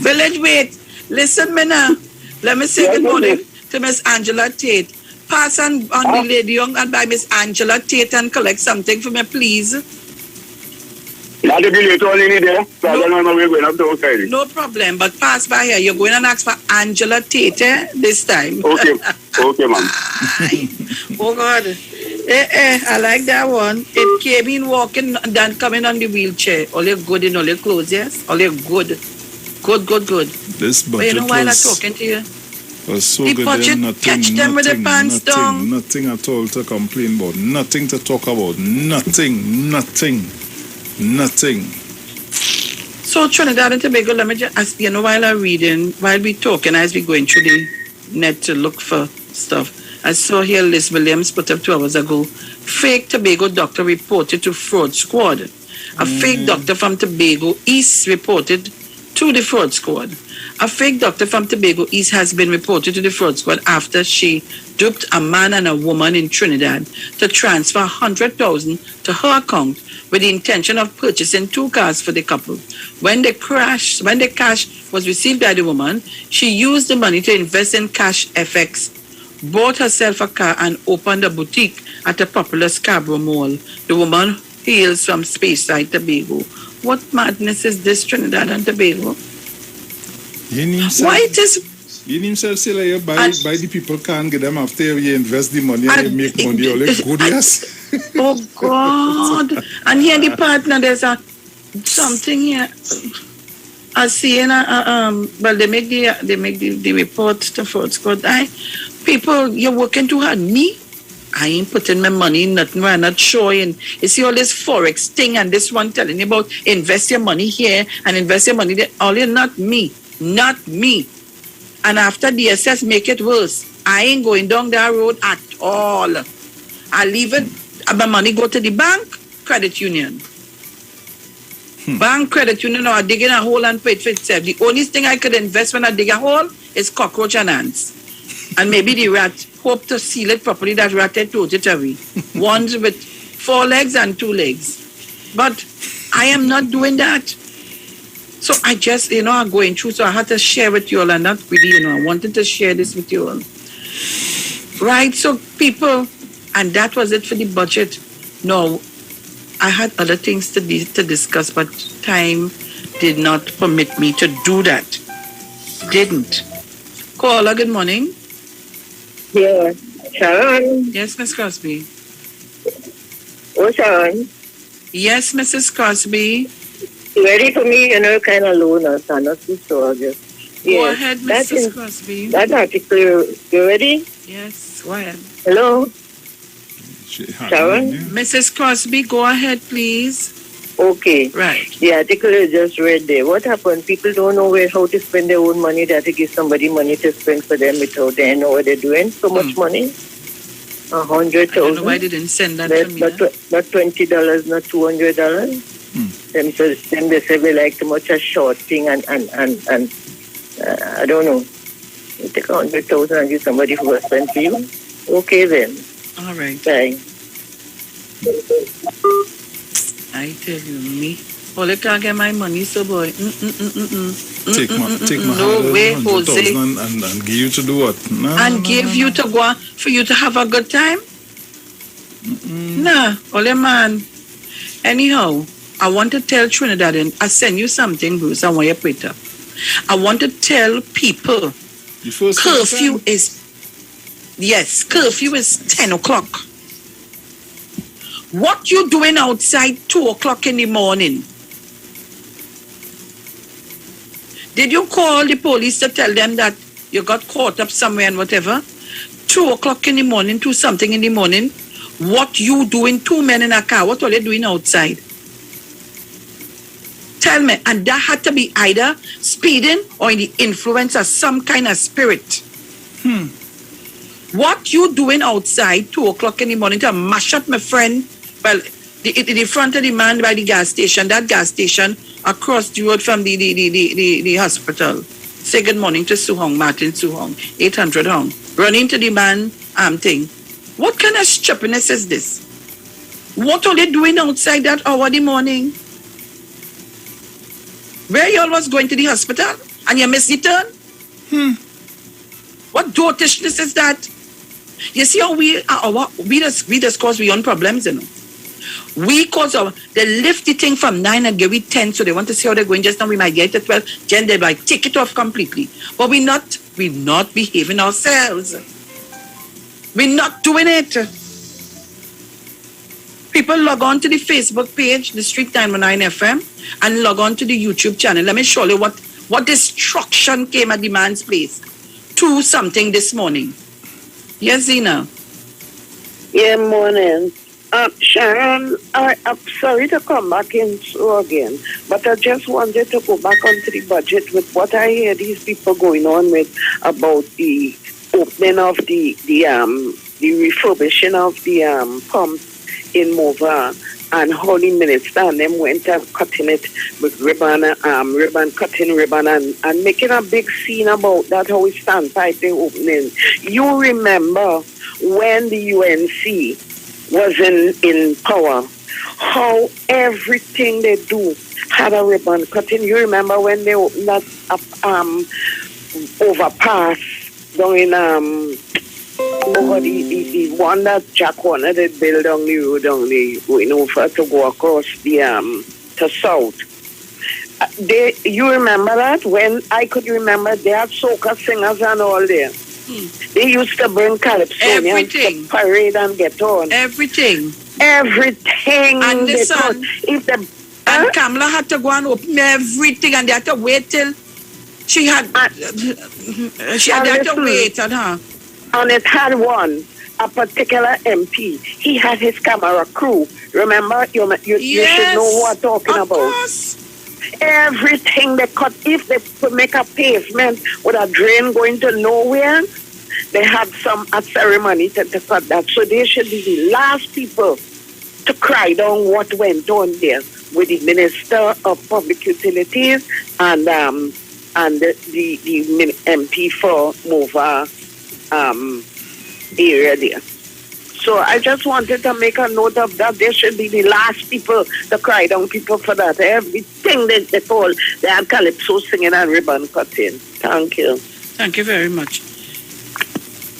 Village wait. Listen, me now. Let me say good morning to Miss Angela Tate. Pass on the lady young and by Miss Angela Tate and collect something for me, please. Not to be late all in there, so I don't know we're going up to outside. No problem, but pass by here. You're going and ask for Angela Tate this time. Okay, okay, ma'am. Oh, God. I like that one. It came in walking and coming on the wheelchair. All your good in all your clothes, yes? All your good. Good. This budget but you know why I'm talking to you? Was so the good budget, nothing, catch them with the pants down. Nothing at all to complain about. Nothing to talk about. Nothing. So Trinidad and Tobago, let me just, while I'm reading, while we talking, as we going through the net to look for stuff, I saw here Liz Williams put up 2 hours ago, fake Tobago doctor reported to fraud squad. A fake doctor from Tobago East reported to the fraud squad. A fake doctor from Tobago East has been reported to the fraud squad after she duped a man and a woman in Trinidad to transfer $100,000 to her account with the intention of purchasing 2 cars for the couple. When the cash was received by the woman, she used the money to invest in cash FX, bought herself a car and opened a boutique at a popular Scarborough Mall. The woman hails from Speyside, Tobago. What madness is this, Trinidad and Tobago? Why it is... You himself say like you buy the people can't get them after you invest the money and you make money all the good, yes? Oh, God. And here the partner, there's something here. I see, well, they make the report to fraud squad. People, you're working too hard. Me? I ain't putting my money in nothing where I'm not showing. You see all this Forex thing and this one telling you about invest your money here and invest your money there. All you, not me. And after DSS make it worse. I ain't going down that road at all. I leave it, my money go to the bank, credit union. Bank, credit union, or I dig in a hole and pay it for itself. The only thing I could invest when I dig a hole is cockroach and ants. And maybe the rat. Hope to seal it properly, that rat had told it away. Ones with 4 legs and 2 legs. But I am not doing that. So I just, I'm going through, so I had to share with you all, and not really, I wanted to share this with you all. Right, so people, and that was it for the budget. No, I had other things to discuss, but time did not permit me to do that. Didn't. Caller, good morning. Yeah, Sharon. Yes, Miss Crosby. Oh, Sharon. Yes, Mrs. Crosby. You ready for me? Kind of low now, so I'm not too sure. Go ahead, Mrs. Crosby. That article, you ready? Yes, go ahead. Hello? Sharon? Mrs. Crosby, go ahead, please. Okay. Right. The article you just read there. What happened? People don't know how to spend their own money. They have to give somebody money to spend for them without they know what they're doing. So much money. $100,000. I don't know why they didn't send that to me. Not $20, not $200. Them they say they like too much a short thing and I don't know. You take $100,000 and give somebody who will spend for you. Okay then. All right. Bye. I tell you, me. All I can't get my money, so boy. Take my no way, Jose. And give you to do what? Give you to go for you to have a good time? Nah, only man. Anyhow, I want to tell Trinidad, and I send you something, Bruce. I want you to put it up. I want to tell people curfew is 10 o'clock. What you doing outside 2 o'clock in the morning? Did you call the police to tell them that you got caught up somewhere and whatever? 2 o'clock in the morning, 2 something in the morning. What you doing? 2 men in a car. What are they doing outside? Tell me. And that had to be either speeding or in the influence of some kind of spirit. What you doing outside 2 o'clock in the morning to mash up my friend? Well, the front of the man by the gas station, that gas station across the road from the hospital. Say good morning to Suhong, Martin Suhong, 800 Hong. Run into the man, thing. What kind of stupidness is this? What are they doing outside that hour in the morning? Where y'all was going to the hospital and you missed the turn? What dotishness is that? You see how we just cause we own problems, you know. We cause they lift the thing from 9 and give it 10, so they want to see how they're going. Just now we might get to 12, then they might take it off completely. But we're not behaving ourselves. We're not doing it. People log on to the Facebook page, the Street 919 FM, and log on to the YouTube channel. Let me show you what destruction came at the man's place. 2 something this morning. Yes, Zena. Yeah, morning. Sharon, I'm sorry to come back in so again, but I just wanted to go back onto the budget with what I hear these people going on with about the opening of the refurbishing of the pump in Mova, and Holy Minister and them went and cutting it with cutting ribbon and making a big scene about that, how we stand by the opening. You remember when the UNC was in power, how everything they do had a ribbon cutting. You remember when they opened that overpass down in the one that Jack Warner did build on the road down the going over to go across the to south. You remember that? When I could remember, they had soca singers and all there. They used to bring Calypsonians to parade and get on. Everything. And listen, and Kamala had to go and open everything, and they had to wait till she had to wait on her. And it had a particular MP. He had his camera crew. Remember, you should know what I'm talking about. Course. Everything they cut, if they could make a pavement with a drain going to nowhere, they had a ceremony to cut that. So they should be the last people to cry down what went on there with the Minister of Public Utilities and the MP for Mova area there. So I just wanted to make a note of that. They should be the last people to cry down people for that. Everything they told, they had Calypso singing and ribbon cutting. Thank you. Thank you very much.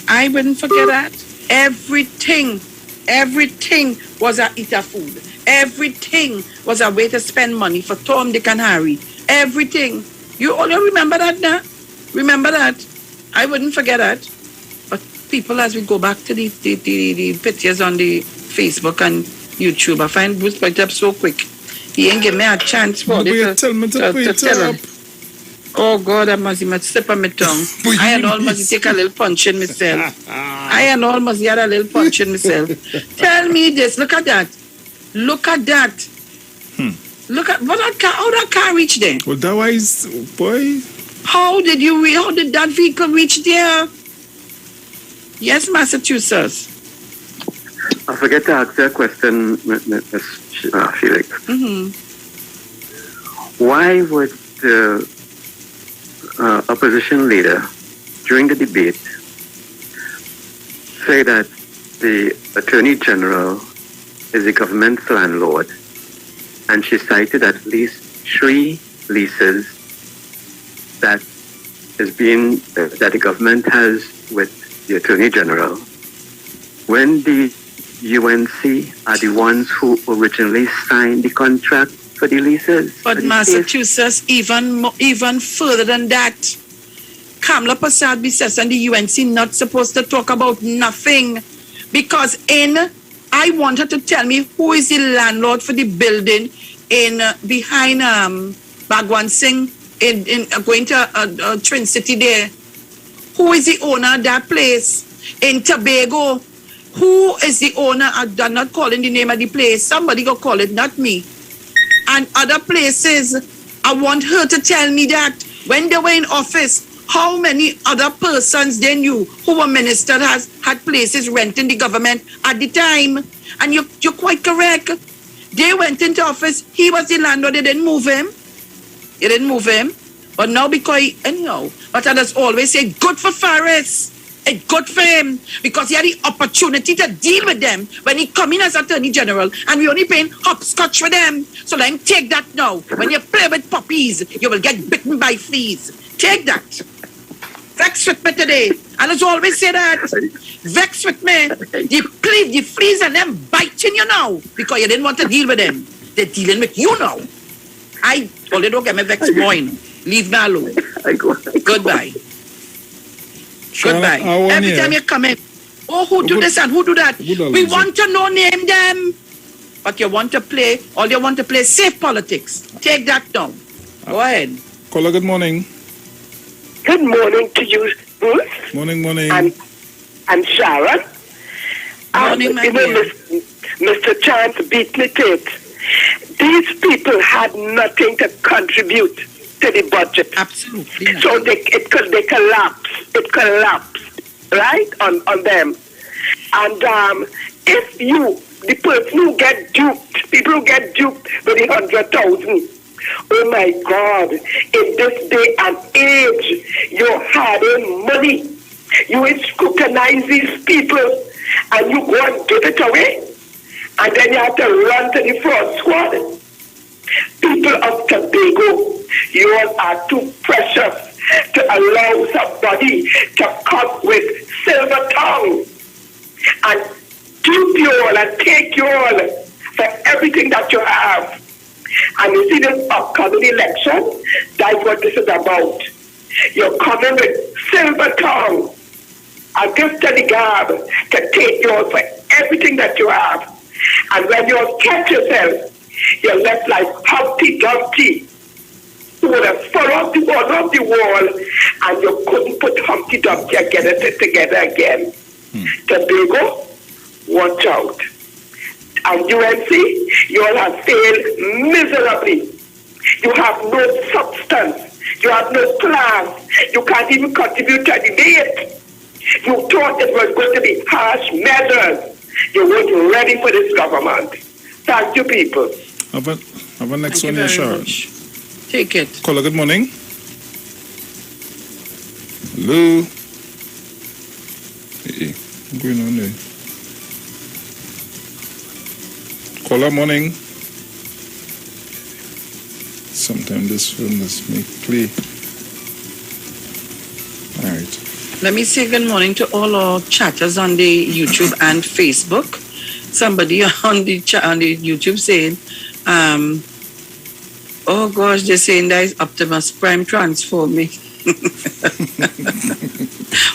I wouldn't forget that. Everything was a eater food. Everything was a way to spend money for Tom, Dick and Harry. Everything. You all remember that now? Remember that? I wouldn't forget that. But people, as we go back to the pictures on the Facebook and YouTube, I find Bruce put up so quick. He ain't give me a chance for it tell me to tell him. Oh God, I must slip on my tongue. I and all must take a little punch in myself. I and all must get a little punch in myself. Tell me this. Look at that. Look at that. Look at how that car reached there. Well, that was, boy. How did that vehicle reach there? Yes, Massachusetts. I forget to ask you a question, Ms. Felix. Why would the opposition leader, during the debate, say that the Attorney General is the government's landlord, and she cited at least 3 leases that the government has with the Attorney General, when the UNC are the ones who originally signed the contract for the leases? But Massachusetts, even further than that, Kamala Prasad says and the UNC not supposed to talk about nothing, because I want her to tell me who is the landlord for the building behind Bhagwan Singh in going to Twin City there. Who is the owner of that place in Tobago? Who is the owner? I'm not calling the name of the place. Somebody go call it, not me. And other places, I want her to tell me that when they were in office, how many other persons they knew who were ministers had places renting the government at the time. And you're quite correct. They went into office. He was the landlord. They didn't move him. But now because, anyhow, but others always say, good for Faris. It's good for him because he had the opportunity to deal with them when he come in as Attorney General, and we only paying hopscotch for them. So let him take that now. When you play with puppies, you will get bitten by fleas. Take that. Vex with me today. And as always say that. Vex with me. The fleas and them biting you now because you didn't want to deal with them. They're dealing with you now. They don't get me vexed more. Leave me alone. Goodbye. Goodbye. Every time you come in, who do this and who do that? We want to know, name them. But you want to play, all you want to play safe politics. Take that down. Go ahead. Caller, good morning. Good morning to you, Bruce. Morning. And Sharon. Morning, my dear. Mr. Chance beat me to it. These people had nothing to contribute to the budget. Absolutely. So they collapsed. It collapsed, right, on them. And if the person who get duped, people who get duped with the 100,000, oh my God, in this day and age, you're hiding money. You will scrutinize these people and you go and give it away. And then you have to run to the fraud squad. People of Tobago, you all are too precious to allow somebody to come with silver tongue and dupe you all and take you all for everything that you have. And you see this upcoming election, that's what this is about. You're coming with silver tongue, a gift to the gab to take you all for everything that you have. And when you catch yourself, you're left like Humpty Dumpty, who would have fallen off the wall, and you couldn't put Humpty Dumpty together again. Tobago, watch out. And UNC, you all have failed miserably. You have no substance. You have no plan. You can't even contribute to the debate. You thought it was going to be harsh measures. You weren't ready for this government. Thank you, people. Have a next one here, Sharon. Take it. Caller, good morning. Hello. Hey, what's going on there? Caller, morning. Sometimes this film does make play. All right. Let me say good morning to all our chatters on the YouTube and Facebook. Somebody on the YouTube saying, oh gosh, they're saying that is Optimus Prime transforming.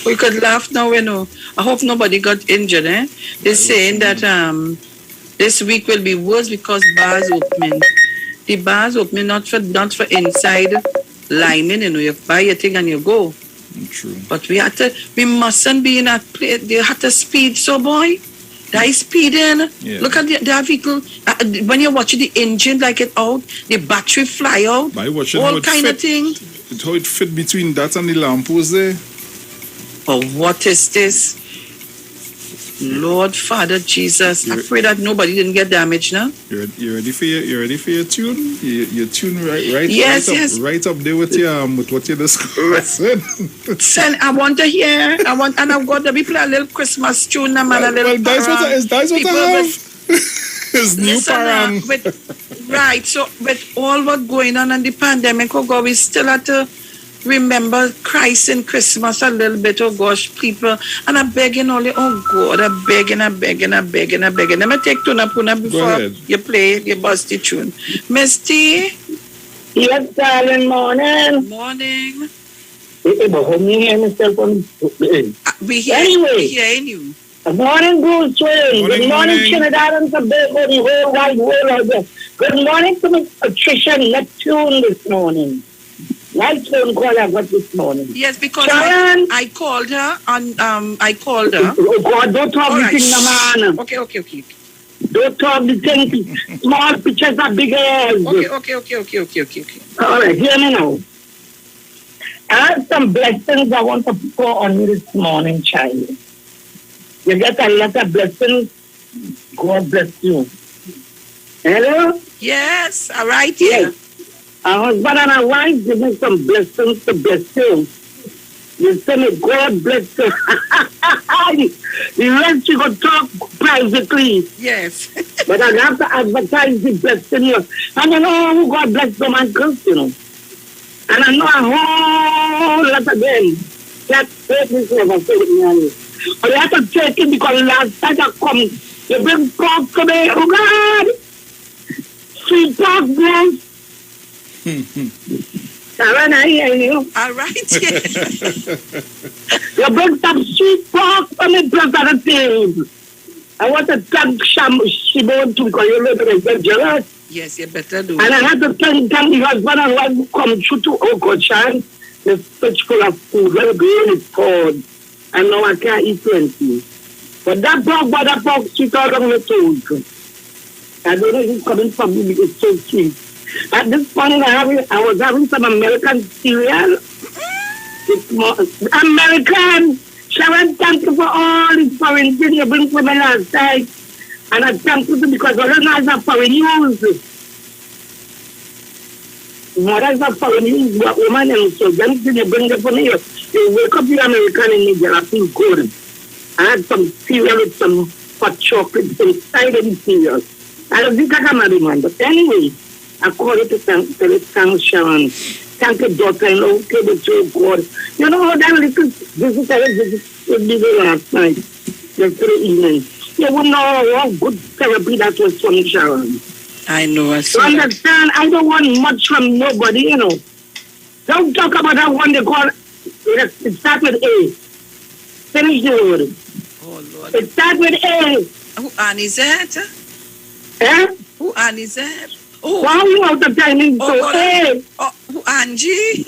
We could laugh now, you know. I hope nobody got injured, eh? They're saying that this week will be worse because bars opening. The bars opening not for inside liming, you know, you buy your thing and you go. True. But we mustn't be in that place. They had to speed, so boy. They speeding. Yeah. Look at the vehicle. When you're watching the engine, like it out, the battery fly out. By watching all kind of thing. How it fit between that and the lamppost there. Oh, what is this? Lord Father Jesus. I pray that nobody didn't get damaged now. You ready for your tune? You tune right yes. Right up there with what you're discussing. Son, I want to hear. And I've got to be play a little Christmas tune, man. Well, that's what I have. It's new parang. Right. So with all what going on in the pandemic, oh God, we still have to remember Christ in Christmas a little bit, oh gosh, people. And I'm begging all you, oh God, I'm begging. Let me take Tuna Puna before you play your busty tune. Miss T? Yes, darling, morning. Morning. We hearing you. Good morning, Bruce Wayne. Good morning, Trinidad and Tobago, the whole wide world. Good morning to Miss Patricia Neptune this morning. Nice phone call I got this morning. Yes, because Sharon, I called her and I called her. Oh God, don't talk the thing, man. Okay. Don't talk the thing. Small pictures are big as. Okay. All right, hear me now. I have some blessings I want to pour on you this morning, child. You get a lot of blessings. God bless you. Hello? Yes, all right, here. Yes. A husband and a wife give me some blessings to bless you. You send me God bless her. The rest you could talk privately. Yes. But I have to advertise the blessing you. And I know who God bless them and curse, you know. And I know a whole lot of them. That this never said me. But you have to take it because last time I come, you bring pork to me, oh God. Sweet pork, bless. Sharon, I hear you. All right, yeah. You bring some sweet pork for me, plus other things. I want to thank Shimon too, because you live in a jealous. Yes, you better do. And I had to thank the husband and wife come through to Sharon. The fridge full of food, very good, it's cold. And now I can't eat plenty. But that pork sweet out of the toes. I don't know if it's coming from me because it's so sweet. At this point, I was having some American cereal. It's more American. Sharon, thank you for all this foreign thing you bring for me last time. And I thank you because all of us are foreign news. What is a foreign news? What woman and so anything you bring for me, you wake up the American in me, I feel good. I had some cereal with some hot chocolate inside of the cereal. I don't think I can marry man, but anyway. I call it to thank Sharon. Thank your daughter-in-law who came with you, God. You know how that little visitor with me last night, yesterday evening. You wouldn't know how good therapy that was from Sharon. I know. I see. You understand? I don't want much from nobody, you know. Don't talk about that one they call, it starts with A. Finish the word. Oh, Lord. It starts with A. Who Anne is that? Eh? Who Anne is that? Oh, why are you out of timing? Oh, who Angie?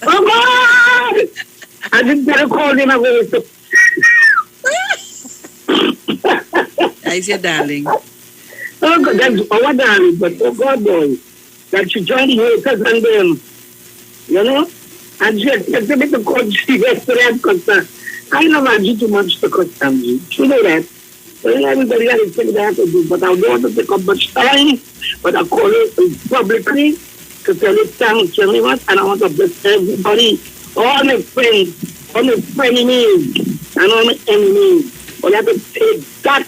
Oh, God! I didn't tell her call him away. Is your darling? Oh, God, that's our darling, but oh, God, boy. That she joined the haters and them. You know? And she expected me to call you yesterday because I love Angie too much to cut Angie. You know that? Well, everybody has to take that to do, but I don't want to take up much time. But I call it publicly to tell it thanks very much, and I want to bless everybody, all my friends, all my frenemies, and all my enemies. But I have to take that.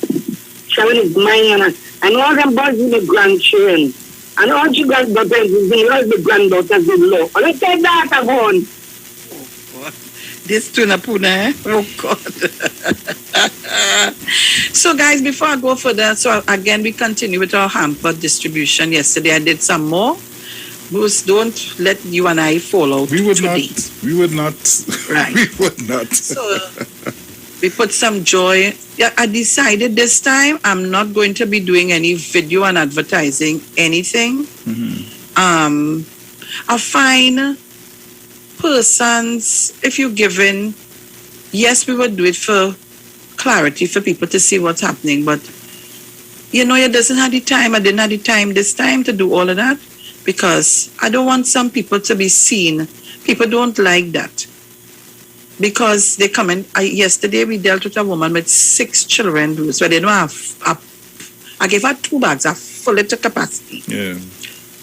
Sharon is mine, and all them boys with the grandchildren, and all she granddaughters is all the granddaughters in law. But I take that again. This tunapuna, eh? Oh, God. So, guys, before I go further, so again, we continue with our hamper distribution. Yesterday, I did some more. Bruce, don't let you and I fall out. We would today. not. We would not. Right. We would not. So, we put some joy. Yeah, I decided this time I'm not going to be doing any video and advertising anything. Mm-hmm. I find persons, if you're given, yes, we would do it for clarity for people to see what's happening, but you know, it doesn't have the time. I didn't have the time this time to do all of that because I don't want some people to be seen. People don't like that because they come in. Yesterday we dealt with a woman with 6 children, so they don't have. I gave her 2 bags. I filled it to capacity. Yeah.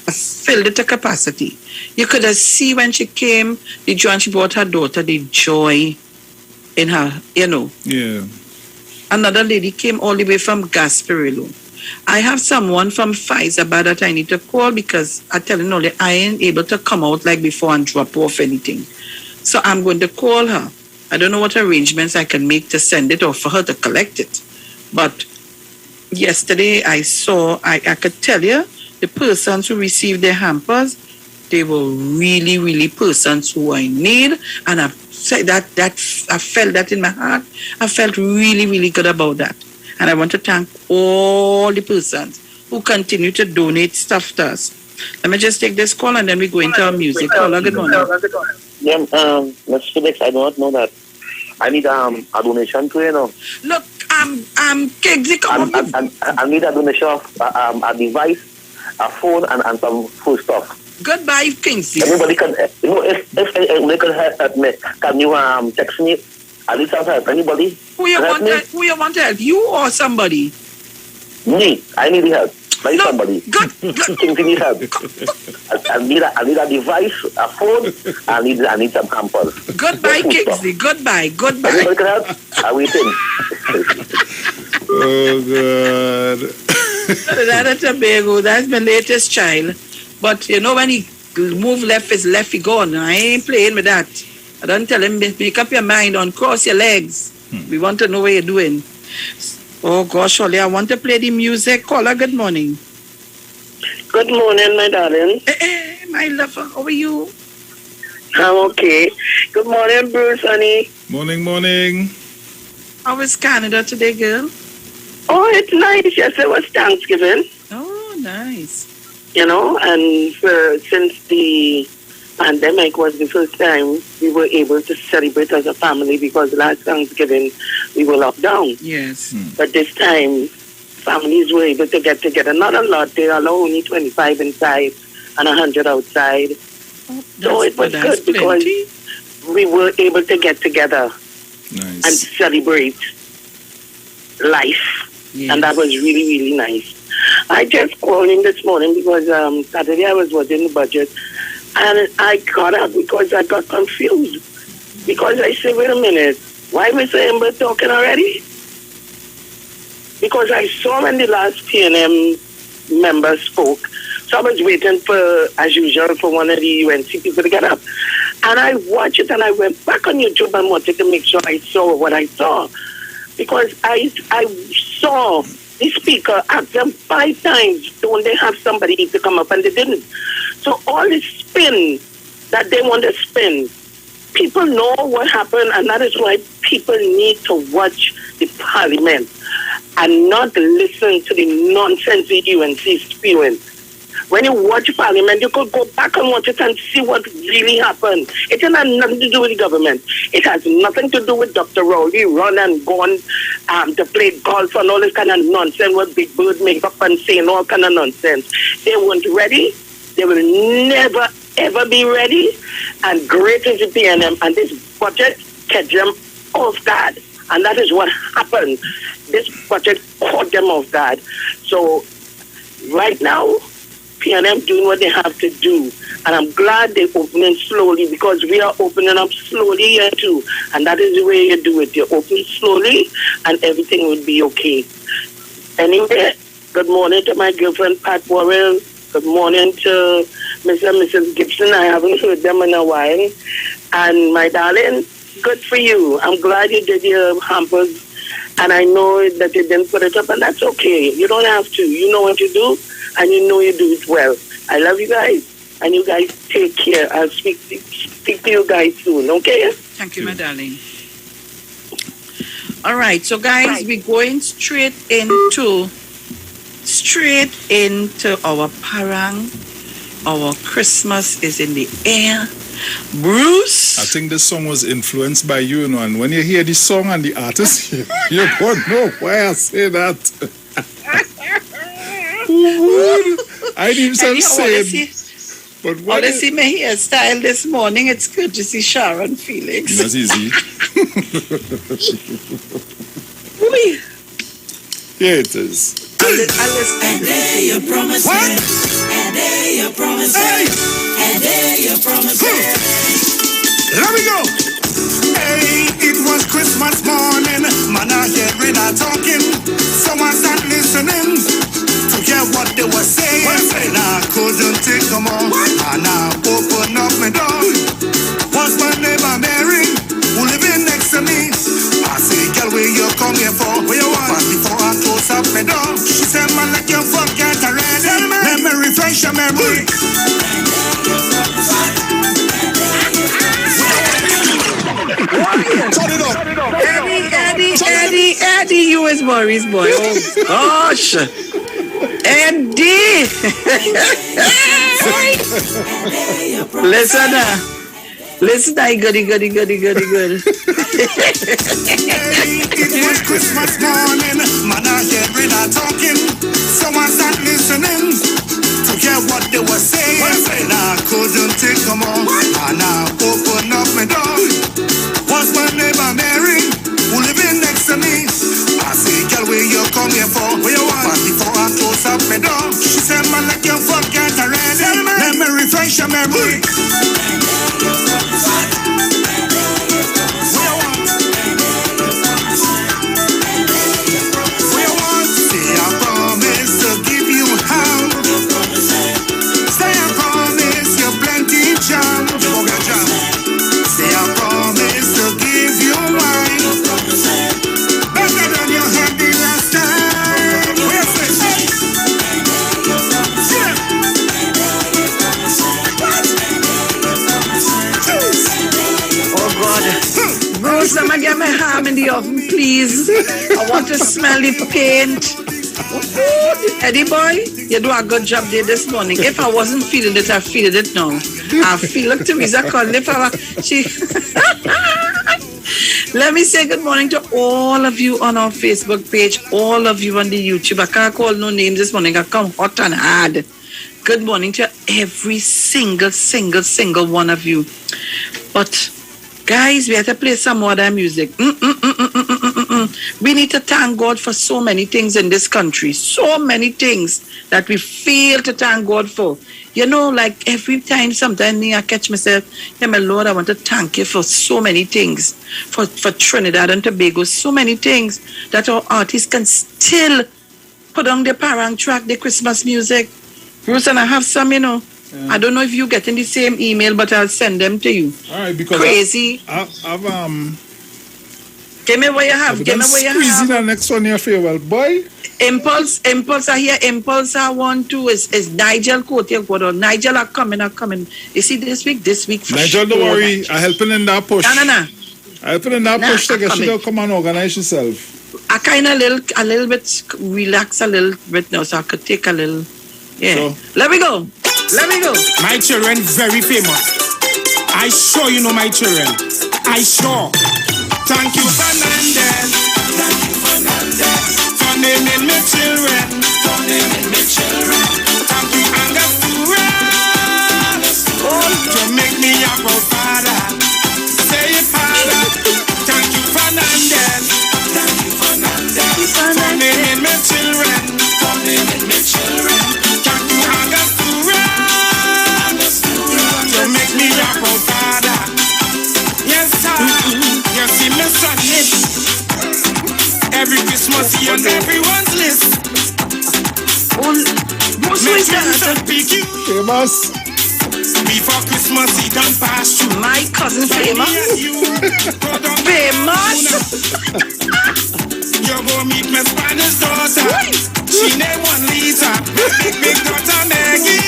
I filled it to capacity. You could have seen when she came, the joy, and she brought her daughter, the joy in her, you know. Yeah. Another lady came all the way from Gasparillo. I have someone from Pfizer that I need to call because I tell you, I ain't able to come out like before and drop off anything. So I'm going to call her. I don't know what arrangements I can make to send it or for her to collect it. But yesterday I saw, I could tell you, the persons who received their hampers, they were really, really persons who are in need. And I said that I felt that in my heart. I felt really, really good about that. And I want to thank all the persons who continue to donate stuff to us. Let me just take this call and then we go into our music. Caller, good morning. Yeah, Ms. Felix, I do not know that. I need a donation to, you know. Look, Keggsy, come on. I need a donation of a device, a phone, and some food stuff. Goodbye, Kingsley. Anybody can, you know, if they can help me, can you text me? At least I'll help anybody. Who you want to help? You or somebody? Me. I need the help. by somebody. Things need help. I need a device, a phone. I need some campers. Goodbye, Kingsley. Goodbye. Everybody can help. I'm waiting. Oh, God. That's Tobago. That's my latest child. But you know, when he move left, his left, he gone. I ain't playing with that. I don't tell him, make up your mind, uncross your legs. We want to know what you're doing. Oh, gosh, Ollie, I want to play the music. Caller, good morning. Good morning, my darling. Hey, my lover, how are you? I'm okay. Good morning, Bruce, honey. Morning. How is Canada today, girl? Oh, it's nice. Yesterday was Thanksgiving. Oh, nice. You know, and since the pandemic was the first time we were able to celebrate as a family, because last Thanksgiving we were locked down. Yes. But this time, families were able to get together. Not a lot. They allow only 25 inside and 100 outside. So it was good because we were able to get together and celebrate life. Yes. And that was really, really nice. I just called in this morning because Saturday I was watching the budget and I got up because I got confused. Because I said, wait a minute, why Mr. Ember talking already? Because I saw when the last PNM member spoke, so I was waiting for, as usual, for one of the UNC people to get up. And I watched it and I went back on YouTube and wanted to make sure I saw what I saw. Because I saw the speaker ask them 5 times, don't they have somebody to come up, and they didn't. So all the spin that they want to spin, people know what happened, and that is why people need to watch the parliament and not listen to the nonsense the UNC is spewing. When you watch parliament, you could go back and watch it and see what really happened. It has nothing to do with the government. It has nothing to do with Dr. Rowley run and gone to play golf and all this kind of nonsense, what Big Bird make up and saying all kind of nonsense. They weren't ready. They will never, ever be ready. And great is the PNM. And this budget kept them off guard. And that is what happened. This budget caught them off guard. So right now, PNM doing what they have to do. And I'm glad they're opening slowly, because we are opening up slowly here too. And that is the way you do it. You open slowly and everything will be okay. Anyway, good morning to my girlfriend, Pat Worrell. Good morning to Mr. and Mrs. Gibson. I haven't heard them in a while. And my darling, good for you. I'm glad you did your hampers. And I know that you didn't put it up, and that's okay. You don't have to. You know what you do, and you know you do it well. I love you guys, and you guys take care. I'll speak to you guys soon, okay? Thank you, my darling. All right, so guys, we're going straight into our parang. Our Christmas is in the air. Bruce? I think this song was influenced by you, know, and when you hear the song and the artist, you won't know why I say that. I didn't even say it. But what you see my hairstyle this morning, it's good to see Sharon, Felix. That's easy. Yeah, it is. And there you promise me. And there you promise me. And there you promise me. Let me go. Hey, it was Christmas morning. Man, I hear it all talking. Someone start listening to hear what they were saying. And I couldn't take them all. And I opened up my door. Was my neighbor Mary, who living next to me. I say, girl, where you come here for? Where you want? But before I close up my door, she said, man, like you forget already. Let me refresh your memory. Turn it up. Eddie, you is Maurice boy. Oh gosh. Eddie. Listen, I goody. It was Christmas morning, man, I hear it all talking. Someone start listening to hear what they were saying. And I couldn't take them all. And I opened up my door. Was my neighbor Mary, who living next to me. I say, girl, where you come here for? Where you want? But before I close up my door, memory. Let me get my ham in the oven, please. I want to smell the paint. Eddie boy, you do a good job there this morning. If I wasn't feeling it, I feel it now. I feel like Teresa calling if she. Let me say good morning to all of you on our Facebook page, all of you on the YouTube. I can't call no names this morning. I come hot and hard. Good morning to every single one of you. But guys, we have to play some modern music. We need to thank God for so many things in this country. So many things that we fail to thank God for. You know, like every time, sometimes I catch myself, yeah, my Lord, I want to thank you for so many things. For Trinidad and Tobago, so many things that our artists can still put on their parang track, their Christmas music. Bruce, and I have some, you know. I don't know if you getting the same email, but I'll send them to you. All right, because crazy. I've Give me what you have. Give me what you have. Squeezing the next one here for you, well, boy. Impulse. I hear Impulse. I want to is Nigel Kote. Nigel are coming. You see this week. Nigel, don't worry. I helping in that push. No. I helping in that push to get you to come and organize yourself. I kind of a little bit relax a little bit now, so I could take a little. Yeah. So, Let me go. My children very famous. I sure you know my children. I sure. Thank you, Fernandez. For naming me children. Thank you, Angus to make me a proud father. Say it harder. Thank you, Fernandez. For naming me children. Thank you, Angus to make me a proud father. Yes, sir. You see me son it. Every Christmas he on everyone's list. Famous. Before Christmas he done pass through. My cousin Famous. Famous. You go meet my Spanish daughter. She name one Lisa. Big daughter Maggie.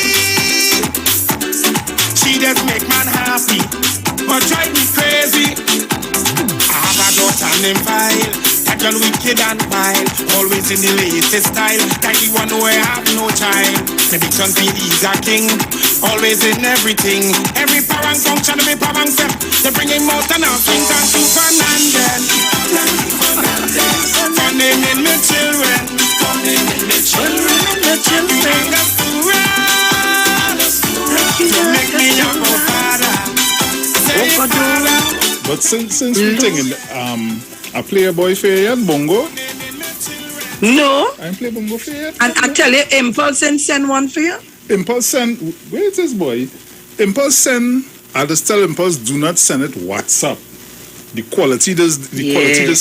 She just make man happy, but drive me crazy. I have a daughter named File. That girl wicked and wild, always in the latest style. That the one who I have no child. The big son he's a king, always in everything. Every parang function, every parang step. They bring him out and out, king down to Fernandez. For naming me children. To make me a father. But since we're thinking, I play a boy for you yet, Bongo? No. I play Bongo for you. And I tell you, Impulse and send one for you. Impulse send, where is this boy? Impulse send, I'll just tell Impulse, do not send it WhatsApp. The quality does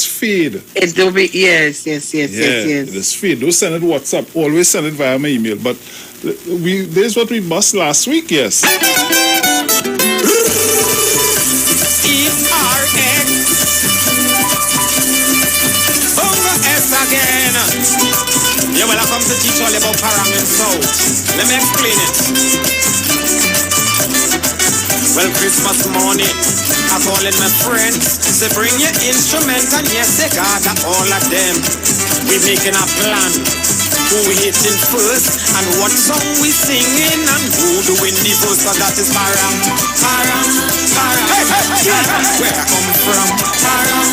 fade. It will be, yes. It does fade. Don't send it WhatsApp. Always send it via my email. But there's what we bust last week, yes. Again. Yeah, well, I come to teach all about parang and soul. Let me explain it. Well, Christmas morning, I call in my friends to bring your instrument, and yes, they got all of them. We're making a plan. Who we hitting first, and what song we singing, and who doing the verse, so that is parang. Hey. Where I come from, parang.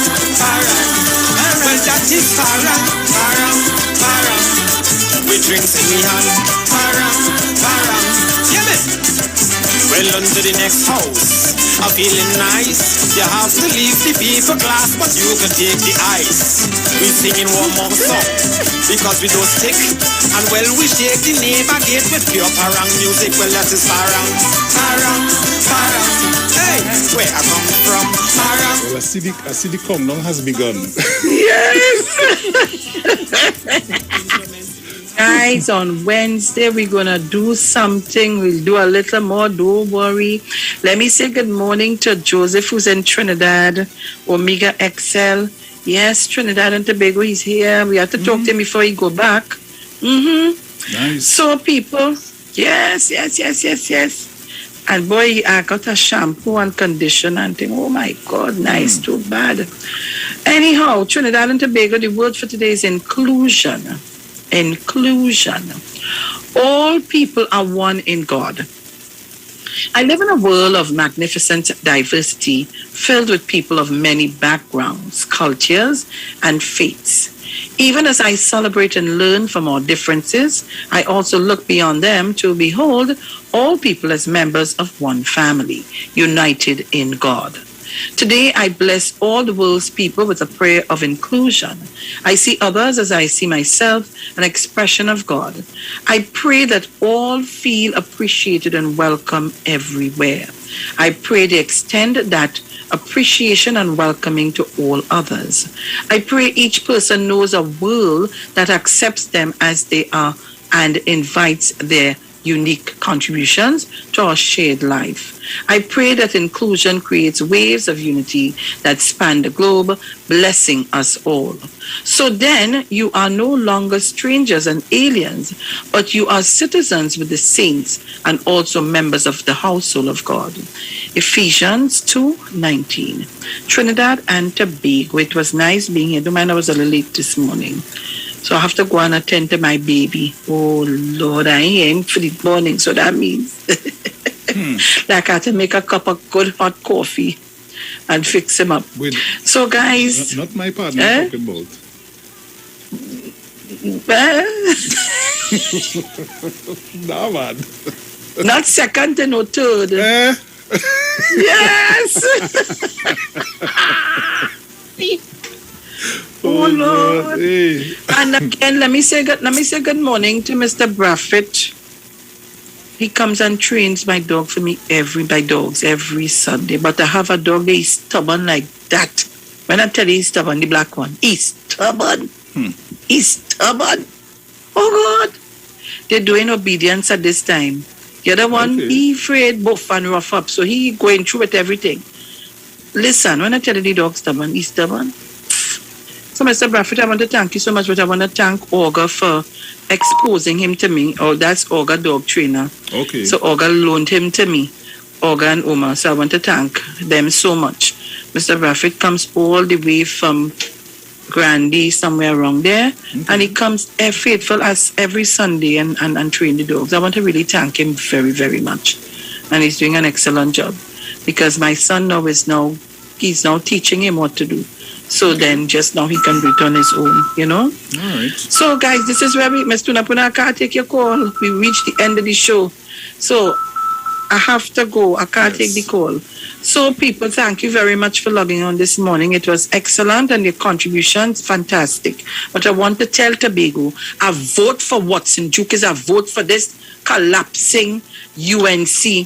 Well, that is parang. We drinks in the hand, parang. Yeah, man. Well, on to the next house. I'm feeling nice. You have to leave the people class, but you can take the ice. We singing one more song because we don't stick. And well, we shake the neighbor gate with pure parang music. Well, that is parang, parang, parang. Hey, where I come from, parang. Well, I see the countdown has begun. Yes. Guys, on Wednesday, we're going to do something. We'll do a little more. Don't worry. Let me say good morning to Joseph, who's in Trinidad, Omega XL. Yes, Trinidad and Tobago, he's here. We have to talk to him before he go back. Mm-hmm. Nice. So, people, yes. And boy, I got a shampoo and conditioner and thing. Oh, my God, nice, too bad. Anyhow, Trinidad and Tobago, the word for today is inclusion. Inclusion. All people are one in God. I live in a world of magnificent diversity filled with people of many backgrounds, cultures, and faiths. Even as I celebrate and learn from our differences, I also look beyond them to behold all people as members of one family, united in God. Today, I bless all the world's people with a prayer of inclusion. I see others as I see myself, an expression of God. I pray that all feel appreciated and welcome everywhere. I pray they extend that appreciation and welcoming to all others. I pray each person knows a world that accepts them as they are and invites their unique contributions to our shared life. I pray that inclusion creates waves of unity that span the globe, blessing us all. So then you are no longer strangers and aliens, but you are citizens with the saints and also members of the household of God. Ephesians 2:19. Trinidad and Tobago. It was nice being here. Don't mind I was a little late this morning. So I have to go and attend to my baby. Oh, Lord, I ain't for the morning, so that means like I have to make a cup of good hot coffee and fix him up. Wait, so, guys... Not my partner talking about. No, man. Not second and no third. Yes! Oh, Lord. Hey. And again, let me say good morning to Mr. Braffett. He comes and trains my dog for me every Sunday. But I have a dog that is stubborn like that. When I tell you he's stubborn, the black one, he's stubborn. He's stubborn. Oh, God. They're doing obedience at this time. The other one, he afraid buff and rough up. So he going through with everything. Listen, when I tell you the dog's stubborn, he's stubborn. So, Mr. Braffett, I want to thank you so much, but I want to thank Olga for exposing him to me. Oh, that's Olga dog trainer. Okay. So, Olga loaned him to me, Olga and Oma. So, I want to thank them so much. Mr. Braffett comes all the way from Grandy, somewhere around there, and he comes faithful as every Sunday and train the dogs. I want to really thank him very, very much. And he's doing an excellent job because my son he's now teaching him what to do. So then just now he can do it on his own, you know? All right. So guys, this is where Mr. Tunapuna, I can't take your call. We reached the end of the show. So I have to go. I can't take the call. So people, thank you very much for logging on this morning. It was excellent and your contributions, fantastic. But I want to tell Tobago, I vote for Watson Duke. I vote for this collapsing UNC.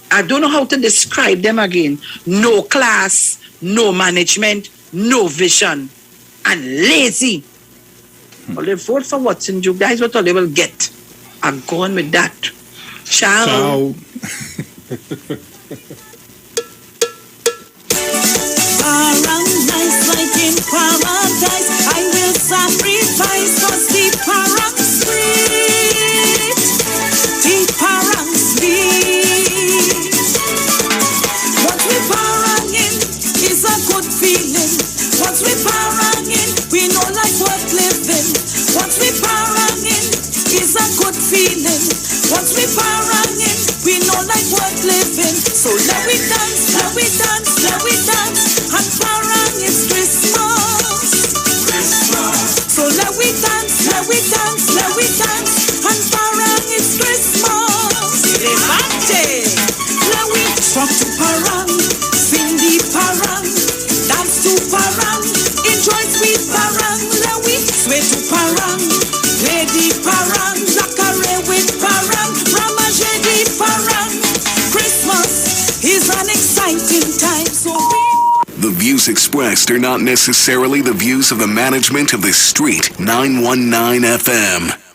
I don't know how to describe them again. No class, no management, no vision, and lazy. Well, they vote for Watson Duke. That is what all they will get. I'm going with that. Ciao. Paradise, like in paradise, I will sacrifice for the parang sweet, the parang sweet. What we paranging is a good feeling. What we paranging, we know like worth living. What we paranging is a good feeling. What we paranging, we know like worth living. So let we dance, let we dance, let we dance. And parang is Christmas. Christmas. So let we dance, let we dance, let we dance. And parang is Christmas. Levante. Truck to parang, sing the parang, dance to parang, enjoy sweet parang, let we sway to parang, play the parang, jacare with parang, ramage the parang. Christmas is an exciting time, so The views expressed are not necessarily the views of the management of the Street 919 FM.